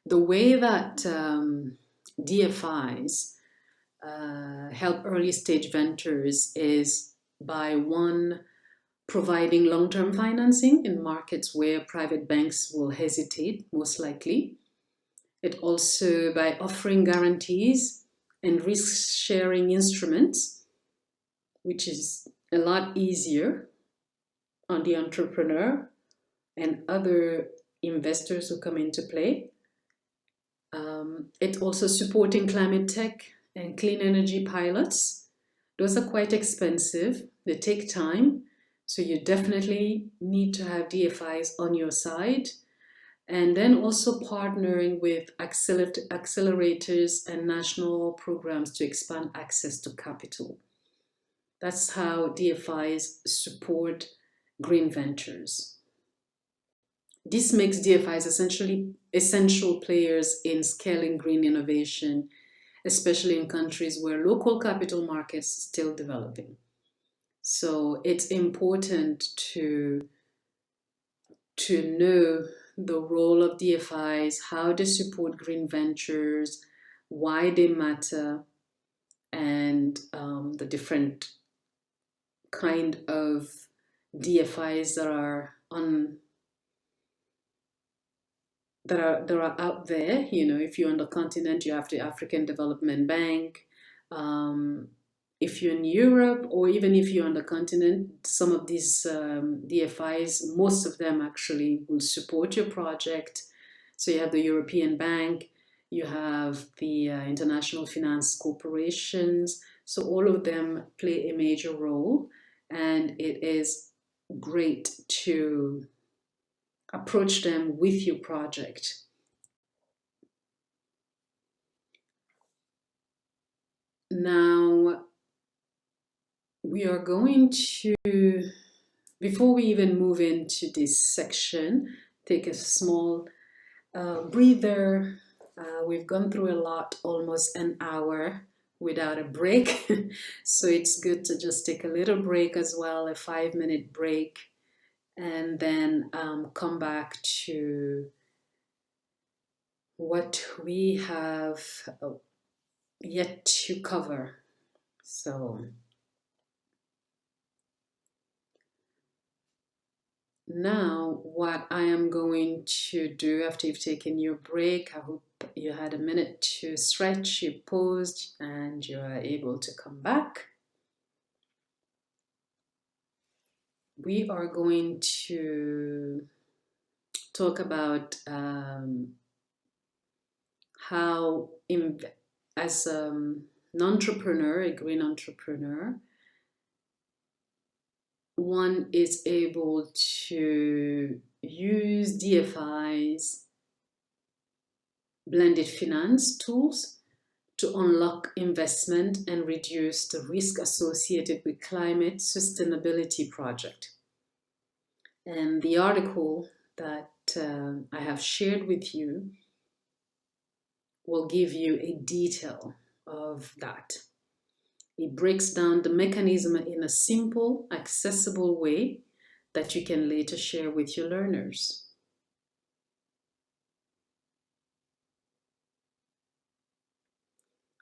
The way that DFIs help early stage ventures is by one, providing long-term financing in markets where private banks will hesitate, most likely. It also by offering guarantees and risk-sharing instruments, which is a lot easier on the entrepreneur and other investors who come into play. It also supporting climate tech and clean energy pilots. Those are quite expensive. They take time. So you definitely need to have DFIs on your side. And then also partnering with accelerators and national programs to expand access to capital. That's how DFIs support green ventures. This makes DFIs essentially essential players in scaling green innovation, especially in countries where local capital markets are still developing. So it's important to know the role of DFIs, how they support green ventures, why they matter, and the different kind of DFIs that are out there. If you're on the continent, you have the African Development Bank. If you're in Europe, or even if you're on the continent, some of these DFIs, most of them actually will support your project. So you have the European Bank, you have the International Finance Corporations. So all of them play a major role, and it is great to approach them with your project. Now, we are going to, before we even move into this section, take a small breather. We've gone through a lot, almost an hour without a break. So it's good to just take a little break as well, a 5-minute break, and then come back to what we have yet to cover. So Now, what I am going to do after you've taken your break, I hope you had a minute to stretch, you paused, and you are able to come back. We are going to talk about how, as an entrepreneur, a green entrepreneur, one is able to use DFI's blended finance tools to unlock investment and reduce the risk associated with climate sustainability project. And the article that I have shared with you will give you a detail of that. It breaks down the mechanism in a simple, accessible way that you can later share with your learners.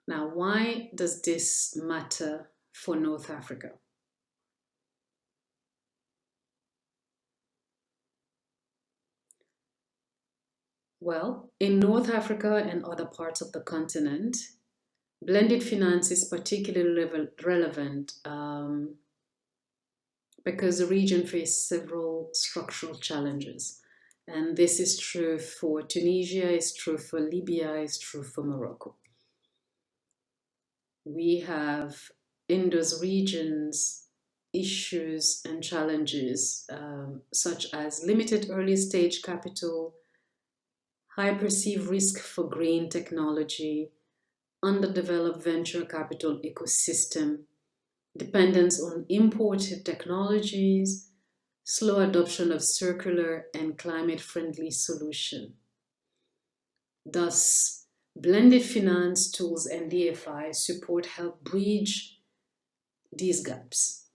Now, why does this matter for North Africa? Well, in North Africa and other parts of the continent, blended finance is particularly relevant because the region faces several structural challenges. And this is true for Tunisia, it's true for Libya, it's true for Morocco. We have in those regions issues and challenges such as limited early stage capital, high perceived risk for green technology, underdeveloped venture capital ecosystem, dependence on imported technologies, slow adoption of circular and climate-friendly solutions. Thus, blended finance tools and DFI support help bridge these gaps.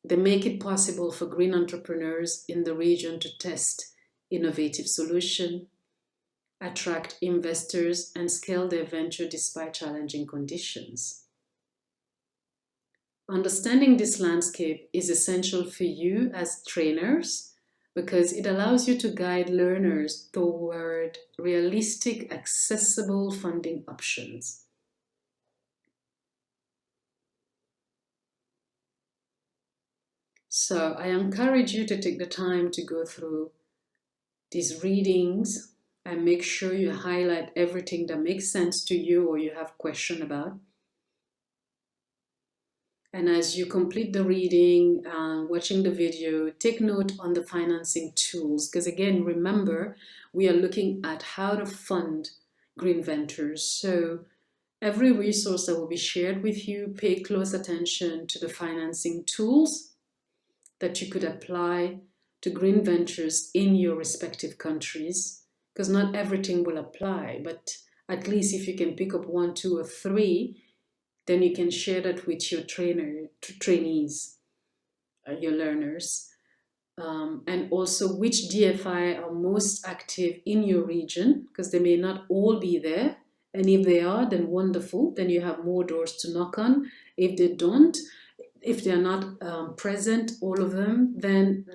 They make it possible for green entrepreneurs in the region to test innovative solutions, attract investors, and scale their venture despite challenging conditions. Understanding this landscape is essential for you as trainers because it allows you to guide learners toward realistic, accessible funding options. So I encourage you to take the time to go through these readings and make sure you highlight everything that makes sense to you or you have question about. And as you complete the reading, watching the video, take note on the financing tools. Because again, remember, we are looking at how to fund green ventures. So every resource that will be shared with you, pay close attention to the financing tools that you could apply to green ventures in your respective countries. Because not everything will apply, but at least if you can pick up 1, 2, or 3, then you can share that with your trainees, your learners. And also which DFI are most active in your region, because they may not all be there. And if they are, then wonderful. Then you have more doors to knock on. If they don't, if they're not present, all of them, then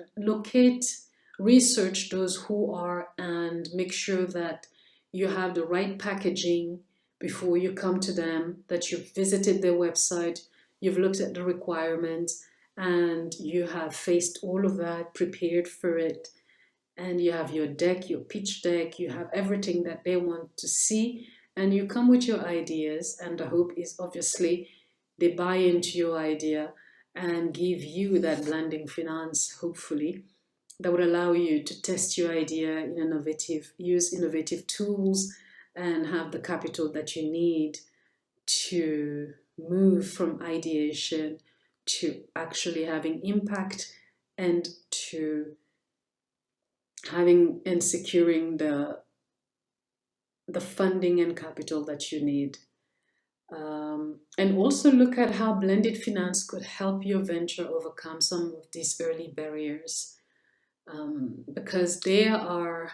research those who are, and make sure that you have the right packaging before you come to them, that you've visited their website, you've looked at the requirements, and you have faced all of that, prepared for it, and you have your deck, your pitch deck, you have everything that they want to see, and you come with your ideas, and the hope is obviously they buy into your idea and give you that blending finance, hopefully, that would allow you to test your idea in use innovative tools, and have the capital that you need to move from ideation to actually having impact, and to having and securing the funding and capital that you need. And also look at how blended finance could help your venture overcome some of these early barriers, because they are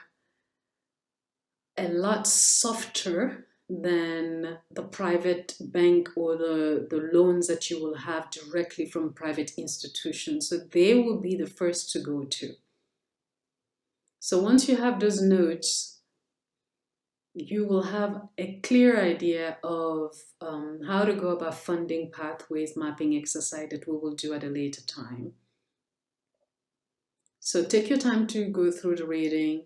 a lot softer than the private bank or the loans that you will have directly from private institutions. So they will be the first to go to. So once you have those notes, you will have a clear idea of how to go about funding pathways mapping exercise that we will do at a later time. So take your time to go through the reading,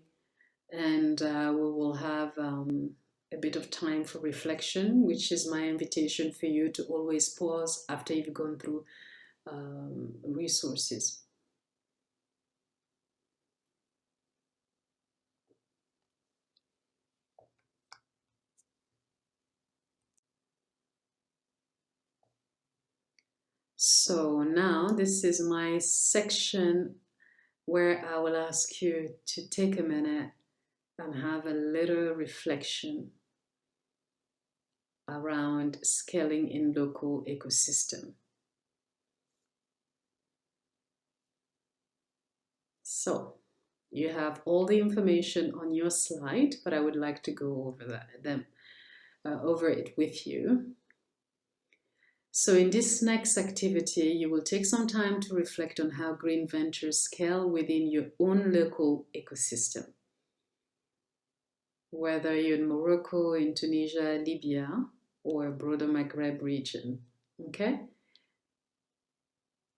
and we will have a bit of time for reflection, which is my invitation for you to always pause after you've gone through resources. So now this is my section where I will ask you to take a minute and have a little reflection around scaling in local ecosystem. So you have all the information on your slide, but I would like to go over it with you. So in this next activity, you will take some time to reflect on how green ventures scale within your own local ecosystem. Whether you're in Morocco, in Tunisia, Libya, or broader Maghreb region, okay?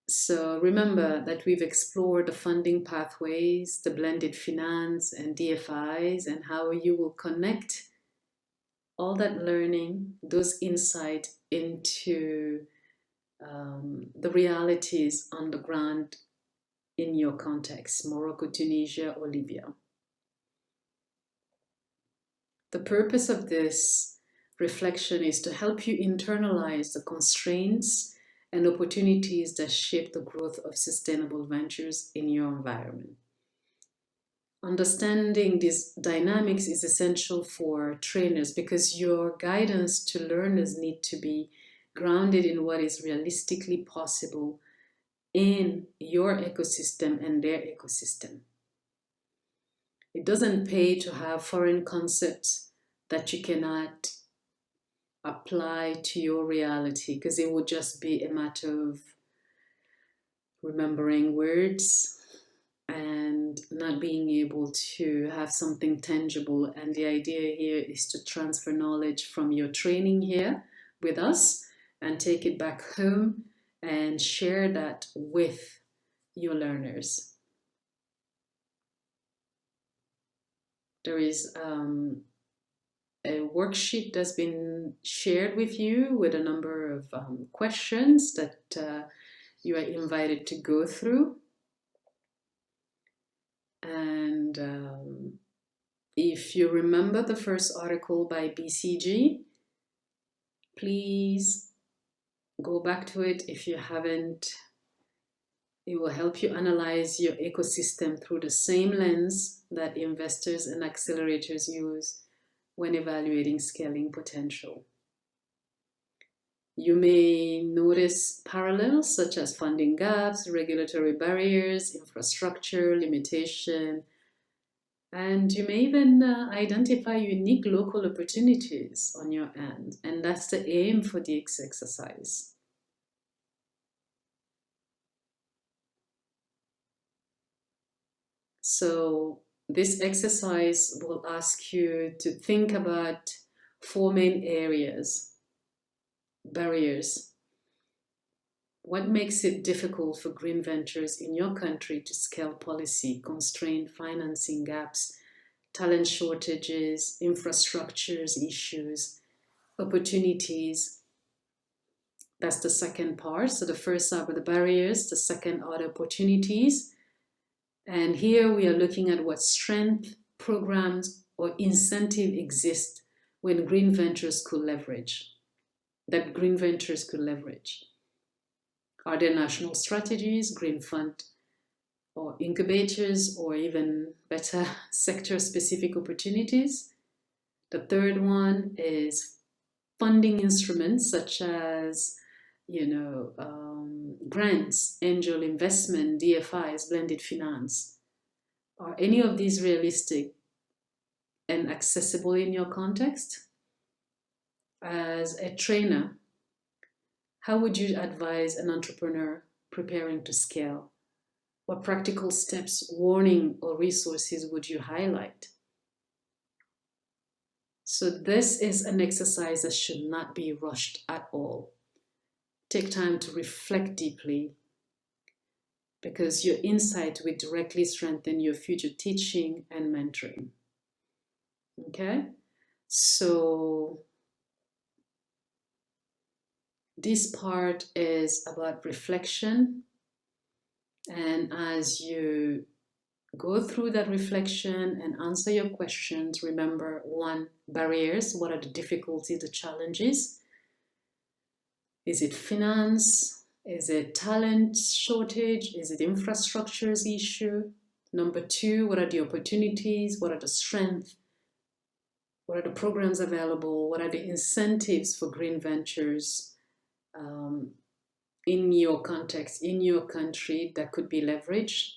So remember that we've explored the funding pathways, the blended finance and DFIs, and how you will connect all that learning, those insights into the realities on the ground in your context, Morocco, Tunisia, or Libya. The purpose of this reflection is to help you internalize the constraints and opportunities that shape the growth of sustainable ventures in your environment. Understanding these dynamics is essential for trainers because your guidance to learners need to be grounded in what is realistically possible in your ecosystem and their ecosystem. It doesn't pay to have foreign concepts that you cannot apply to your reality, because it would just be a matter of remembering words and not being able to have something tangible. And the idea here is to transfer knowledge from your training here with us and take it back home and share that with your learners. There is a worksheet that's been shared with you with a number of questions that you are invited to go through. And if you remember the first article by BCG, please go back to it if you haven't. It will help you analyze your ecosystem through the same lens that investors and accelerators use when evaluating scaling potential. You may notice parallels such as funding gaps, regulatory barriers, infrastructure limitation, and you may even identify unique local opportunities on your end. And that's the aim for this exercise. So this exercise will ask you to think about 4 main areas. Barriers. What makes it difficult for green ventures in your country to scale policy, constraint financing gaps, talent shortages, infrastructures issues, opportunities? That's the second part. So the first are the barriers, the second are the opportunities. And here we are looking at what strength, programs, or incentive exist when green ventures could leverage. That green ventures could leverage. Are there national strategies, green fund, or incubators, or even better, sector-specific opportunities? The third one is funding instruments such as, grants, angel investment, DFIs, blended finance. Are any of these realistic and accessible in your context? As a trainer, how would you advise an entrepreneur preparing to scale? What practical steps, warning, or resources would you highlight? So this is an exercise that should not be rushed at all. Take time to reflect deeply, because your insight will directly strengthen your future teaching and mentoring. Okay? So this part is about reflection. And as you go through that reflection and answer your questions, remember, 1, barriers. What are the difficulties, the challenges? Is it finance? Is it talent shortage? Is it infrastructures issue? Number 2, what are the opportunities? What are the strengths? What are the programs available? What are the incentives for green ventures in your context, in your country that could be leveraged?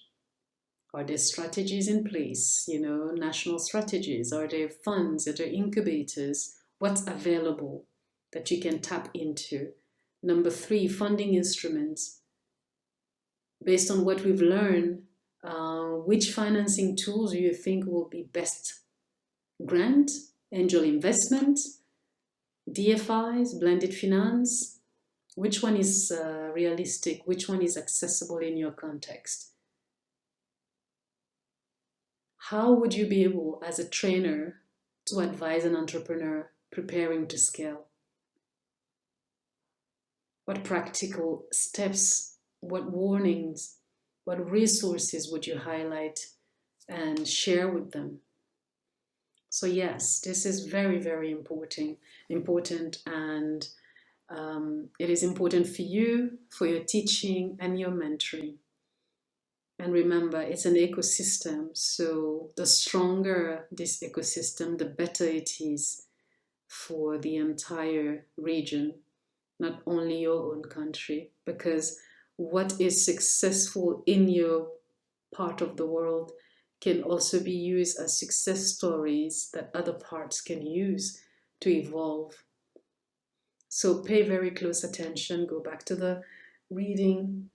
Are there strategies in place, national strategies? Are there funds? Are there incubators? What's available that you can tap into? Number 3, funding instruments. Based on what we've learned, which financing tools do you think will be best? Grant, angel investment, DFIs, blended finance? Which one is realistic? Which one is accessible in your context? How would you be able, as a trainer, to advise an entrepreneur preparing to scale? What practical steps, what warnings, what resources would you highlight and share with them? So yes, this is very, very important, and it is important for you, for your teaching and your mentoring. And remember, it's an ecosystem, so the stronger this ecosystem, the better it is for the entire region, not only your own country, because what is successful in your part of the world can also be used as success stories that other parts can use to evolve. So pay very close attention, go back to the reading,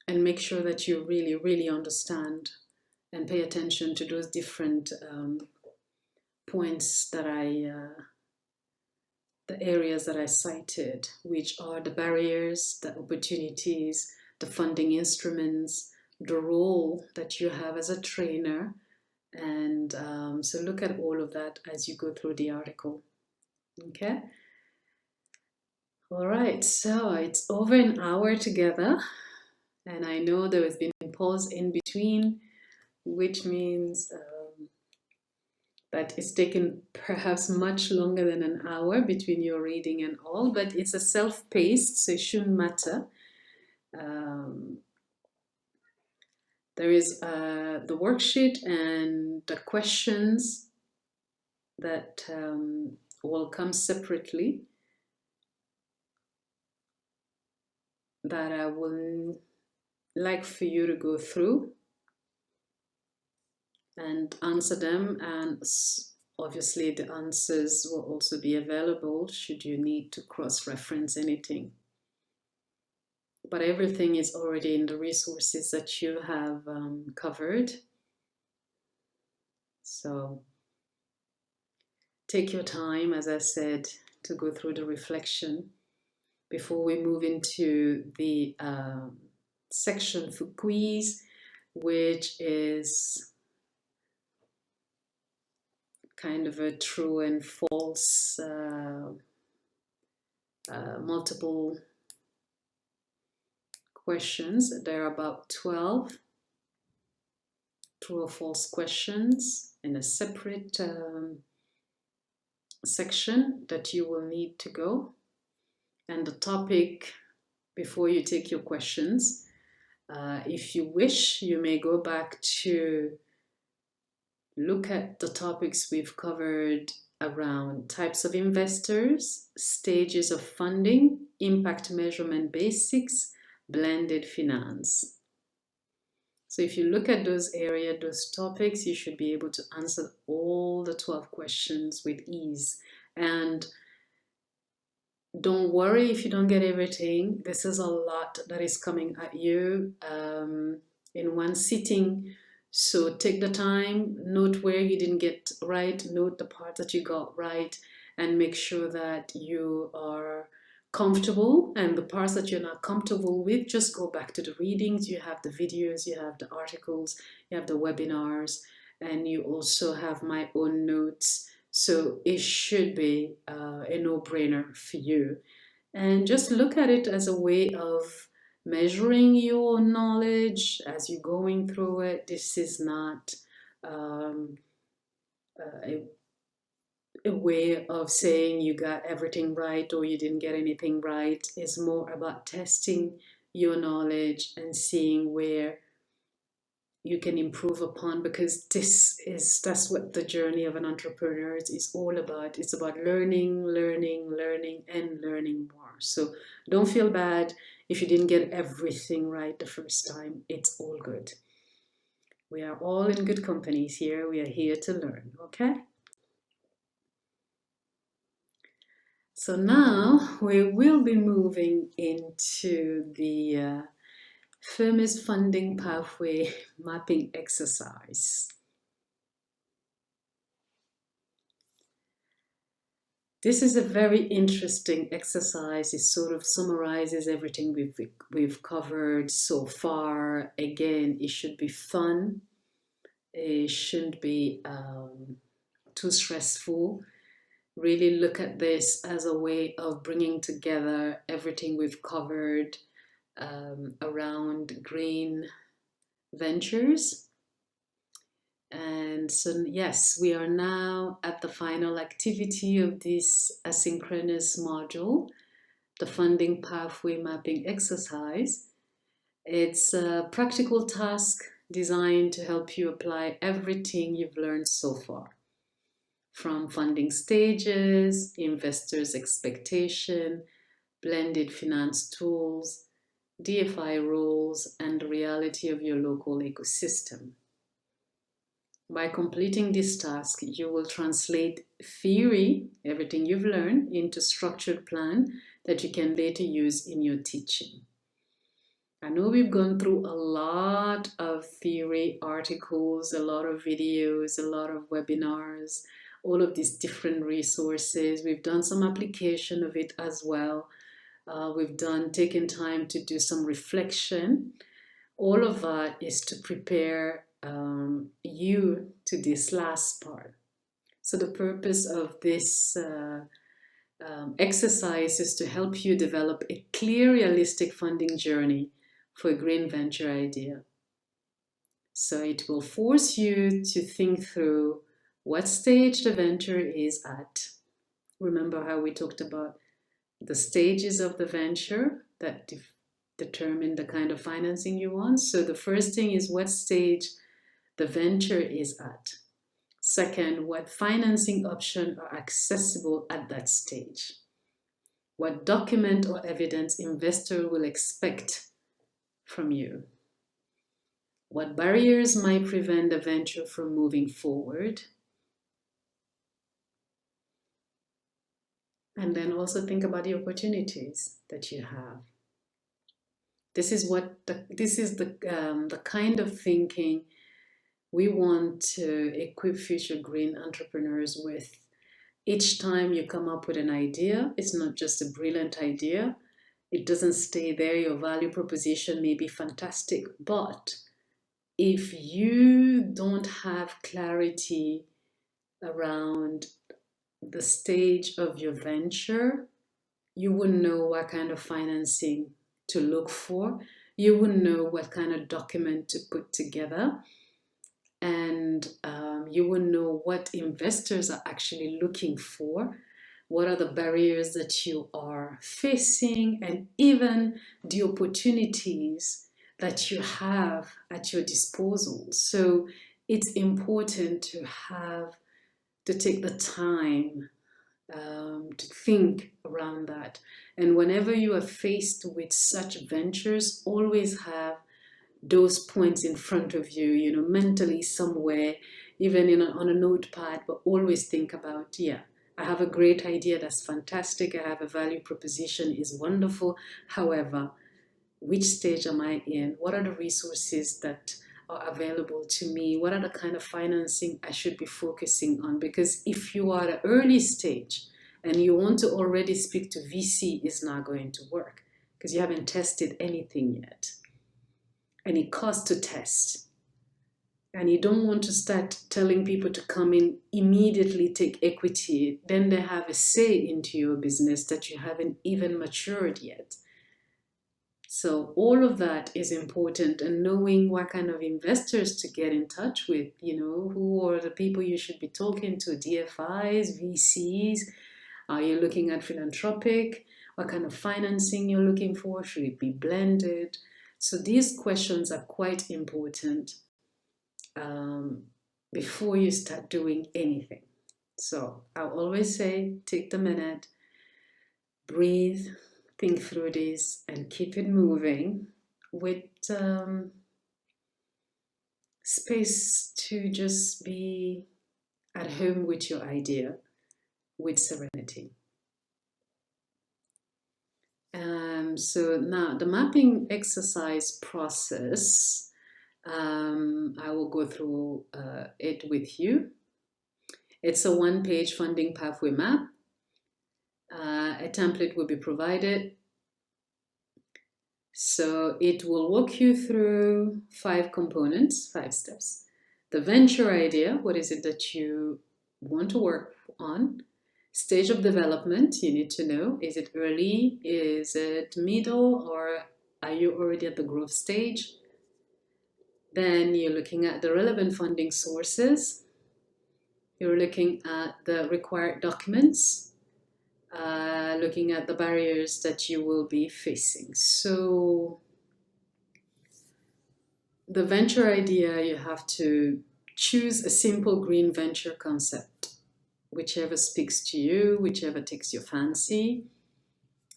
and make sure that you really, really understand and pay attention to those different points that the areas that I cited, which are the barriers, the opportunities, the funding instruments, the role that you have as a trainer. And so look at all of that as you go through the article. Okay? All right, so it's over an hour together. And I know there has been a pause in between, which means that it's taken perhaps much longer than an hour between your reading and all, but it's a self-paced, so it shouldn't matter. There is the worksheet and the questions that will come separately that I will like for you to go through and answer them, and obviously the answers will also be available should you need to cross-reference anything. But everything is already in the resources that you have covered. So take your time, as I said, to go through the reflection before we move into the section for quiz, which is kind of a true and false multiple questions. There are about 12 true or false questions in a separate section that you will need to go. And the topic, before you take your questions, if you wish, you may go back to look at the topics we've covered around types of investors, stages of funding, impact measurement basics, blended finance. So if you look at those areas, those topics, you should be able to answer all the 12 questions with ease. And Don't worry if you don't get everything. This is a lot that is coming at you in one sitting. So take the time, note where you didn't get right, note the part that you got right, and make sure that you are comfortable. And the parts that you're not comfortable with, just go back to the readings. You have the videos, you have the articles, you have the webinars, and you also have my own notes. So it should be a no-brainer for you. And just look at it as a way of measuring your knowledge as you're going through it. This is not um, a, a way of saying you got everything right or you didn't get anything right. It's more about testing your knowledge and seeing where you can improve upon, because that's what the journey of an entrepreneur is all about. It's about learning, and learning more. So don't feel bad if you didn't get everything right the first time. It's all good. We are all in good companies here. We are here to learn. Okay, so now we will be moving into the firmest funding pathway mapping exercise. This is a very interesting exercise. It sort of summarizes everything we've covered so far. Again, it should be fun. It shouldn't be too stressful. Really look at this as a way of bringing together everything we've covered around green ventures. And so, yes, we are now at the final activity of this asynchronous module, the funding pathway mapping exercise. It's a practical task designed to help you apply everything you've learned so far, from funding stages, investors' expectation, blended finance tools, DFI rules, and the reality of your local ecosystem. By completing this task, you will translate theory, everything you've learned, into structured plan that you can later use in your teaching. I know we've gone through a lot of theory articles, a lot of videos, a lot of webinars, all of these different resources. We've done some application of it as well. We've taken time to do some reflection. All of that is to prepare you to this last part. So the purpose of this exercise is to help you develop a clear, realistic funding journey for a green venture idea. So it will force you to think through what stage the venture is at. Remember how we talked about the stages of the venture that determine the kind of financing you want. So the first thing is what stage the venture is at. Second, what financing options are accessible at that stage. What document or evidence investor will expect from you. What barriers might prevent the venture from moving forward. And then also think about the opportunities that you have. This is the kind of thinking we want to equip future green entrepreneurs with. Each time you come up with an idea, it's not just a brilliant idea. It doesn't stay there. Your value proposition may be fantastic, but if you don't have clarity around the stage of your venture, you wouldn't know what kind of financing to look for. You wouldn't know what kind of document to put together. And you wouldn't know what investors are actually looking for. What are the barriers that you are facing, and even the opportunities that you have at your disposal. So it's important to take the time to think around that. And whenever you are faced with such ventures, always have those points in front of you, mentally somewhere, even on a notepad, but always think about, I have a great idea, that's fantastic. I have a value proposition, is wonderful. However, which stage am I in? What are the resources that are available to me? What are the kind of financing I should be focusing on? Because if you are at an early stage and you want to already speak to VC, it's not going to work because you haven't tested anything yet. And it costs to test. And you don't want to start telling people to come in, immediately take equity. Then they have a say into your business that you haven't even matured yet. So all of that is important, and knowing what kind of investors to get in touch with, who are the people you should be talking to, DFIs, VCs, are you looking at philanthropic, what kind of financing you're looking for, should it be blended? So these questions are quite important before you start doing anything. So I always say, take the minute, breathe, think through this, and keep it moving with space to just be at home with your idea with serenity. So now the mapping exercise process, I will go through it with you. It's a one-page funding pathway map. A template will be provided. So it will walk you through 5 components, 5 steps. The venture idea, what is it that you want to work on? Stage of development, you need to know. Is it early? Is it middle? Or are you already at the growth stage? Then you're looking at the relevant funding sources. You're looking at the required documents. Looking at the barriers that you will be facing. So the venture idea, you have to choose a simple green venture concept, whichever speaks to you, whichever takes your fancy.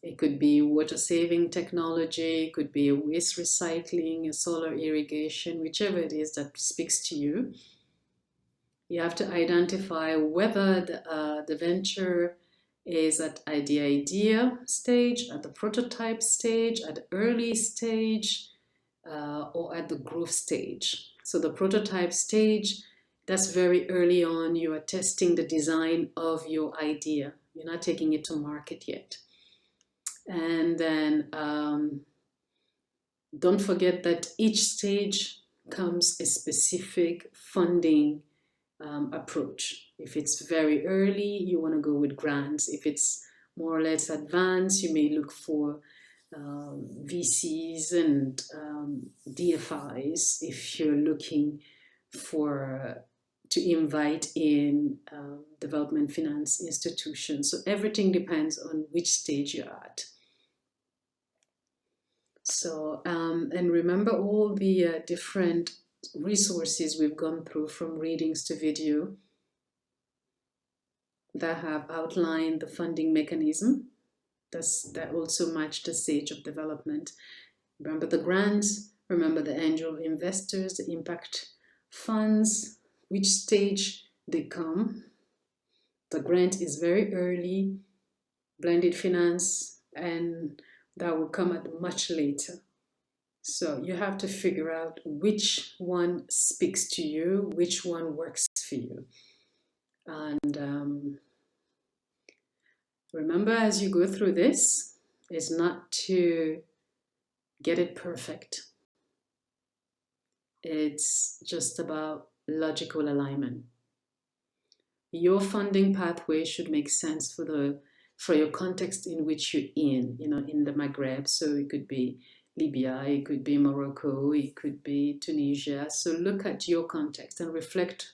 It could be water saving technology, it could be a waste recycling, a solar irrigation, whichever it is that speaks to you. You have to identify whether the venture is at the idea stage, at the prototype stage, at the early stage, or at the growth stage. So the prototype stage, that's very early on. You are testing the design of your idea. You're not taking it to market yet. And then don't forget that each stage comes a specific funding approach. If it's very early, you want to go with grants. If it's more or less advanced, you may look for VCs and DFIs if you're looking to invite in development finance institutions. So everything depends on which stage you're at. So, and remember all the different resources we've gone through, from readings to video, that have outlined the funding mechanism. That also match the stage of development. Remember the grants, remember the angel investors, the impact funds, which stage they come. The grant is very early, blended finance, and that will come at much later. So you have to figure out which one speaks to you, which one works for you. And remember, as you go through this, is not to get it perfect. It's just about logical alignment. Your funding pathway should make sense for your context in which you're in the Maghreb. So it could be Libya, it could be Morocco, it could be Tunisia. So look at your context and reflect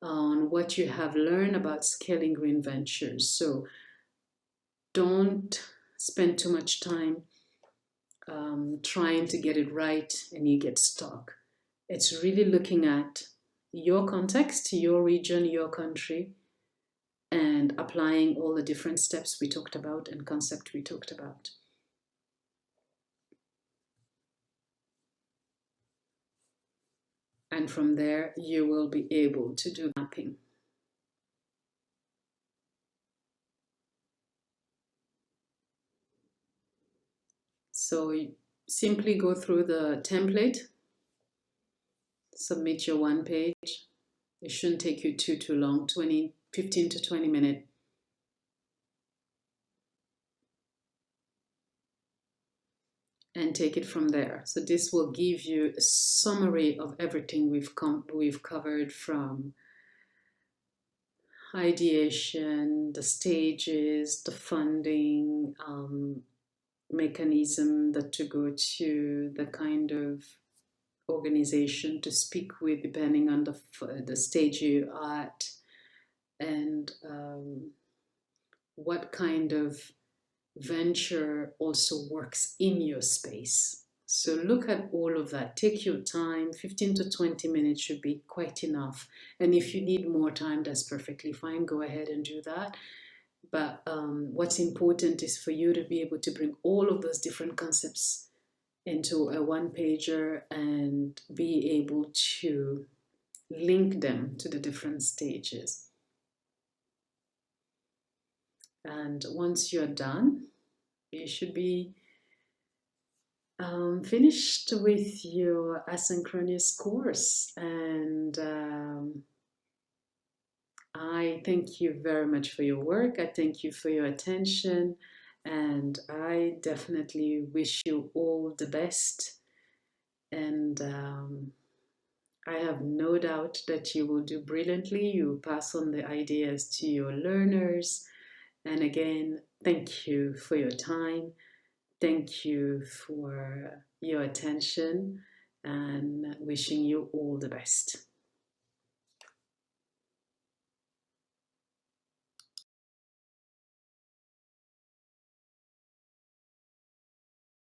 on what you have learned about scaling green ventures. So don't spend too much time trying to get it right and you get stuck. It's really looking at your context, your region, your country, and applying all the different steps we talked about and concept we talked about. And from there, you will be able to do mapping. So simply go through the template, submit your one page. It shouldn't take you too long, 15 to 20 minutes. And take it from there. So this will give you a summary of everything we've covered, from ideation, the stages, the funding mechanism that to go to, the kind of organization to speak with depending on the stage you're at, and what kind of venture also works in your space. So look at all of that. Take your time. 15 to 20 minutes should be quite enough. And if you need more time, that's perfectly fine. Go ahead and do that. But what's important is for you to be able to bring all of those different concepts into a one-pager and be able to link them to the different stages. And once you're done, you should be finished with your asynchronous course. And I thank you very much for your work. I thank you for your attention. And I definitely wish you all the best. And I have no doubt that you will do brilliantly. You will pass on the ideas to your learners. And again, thank you for your time. Thank you for your attention, and wishing you all the best.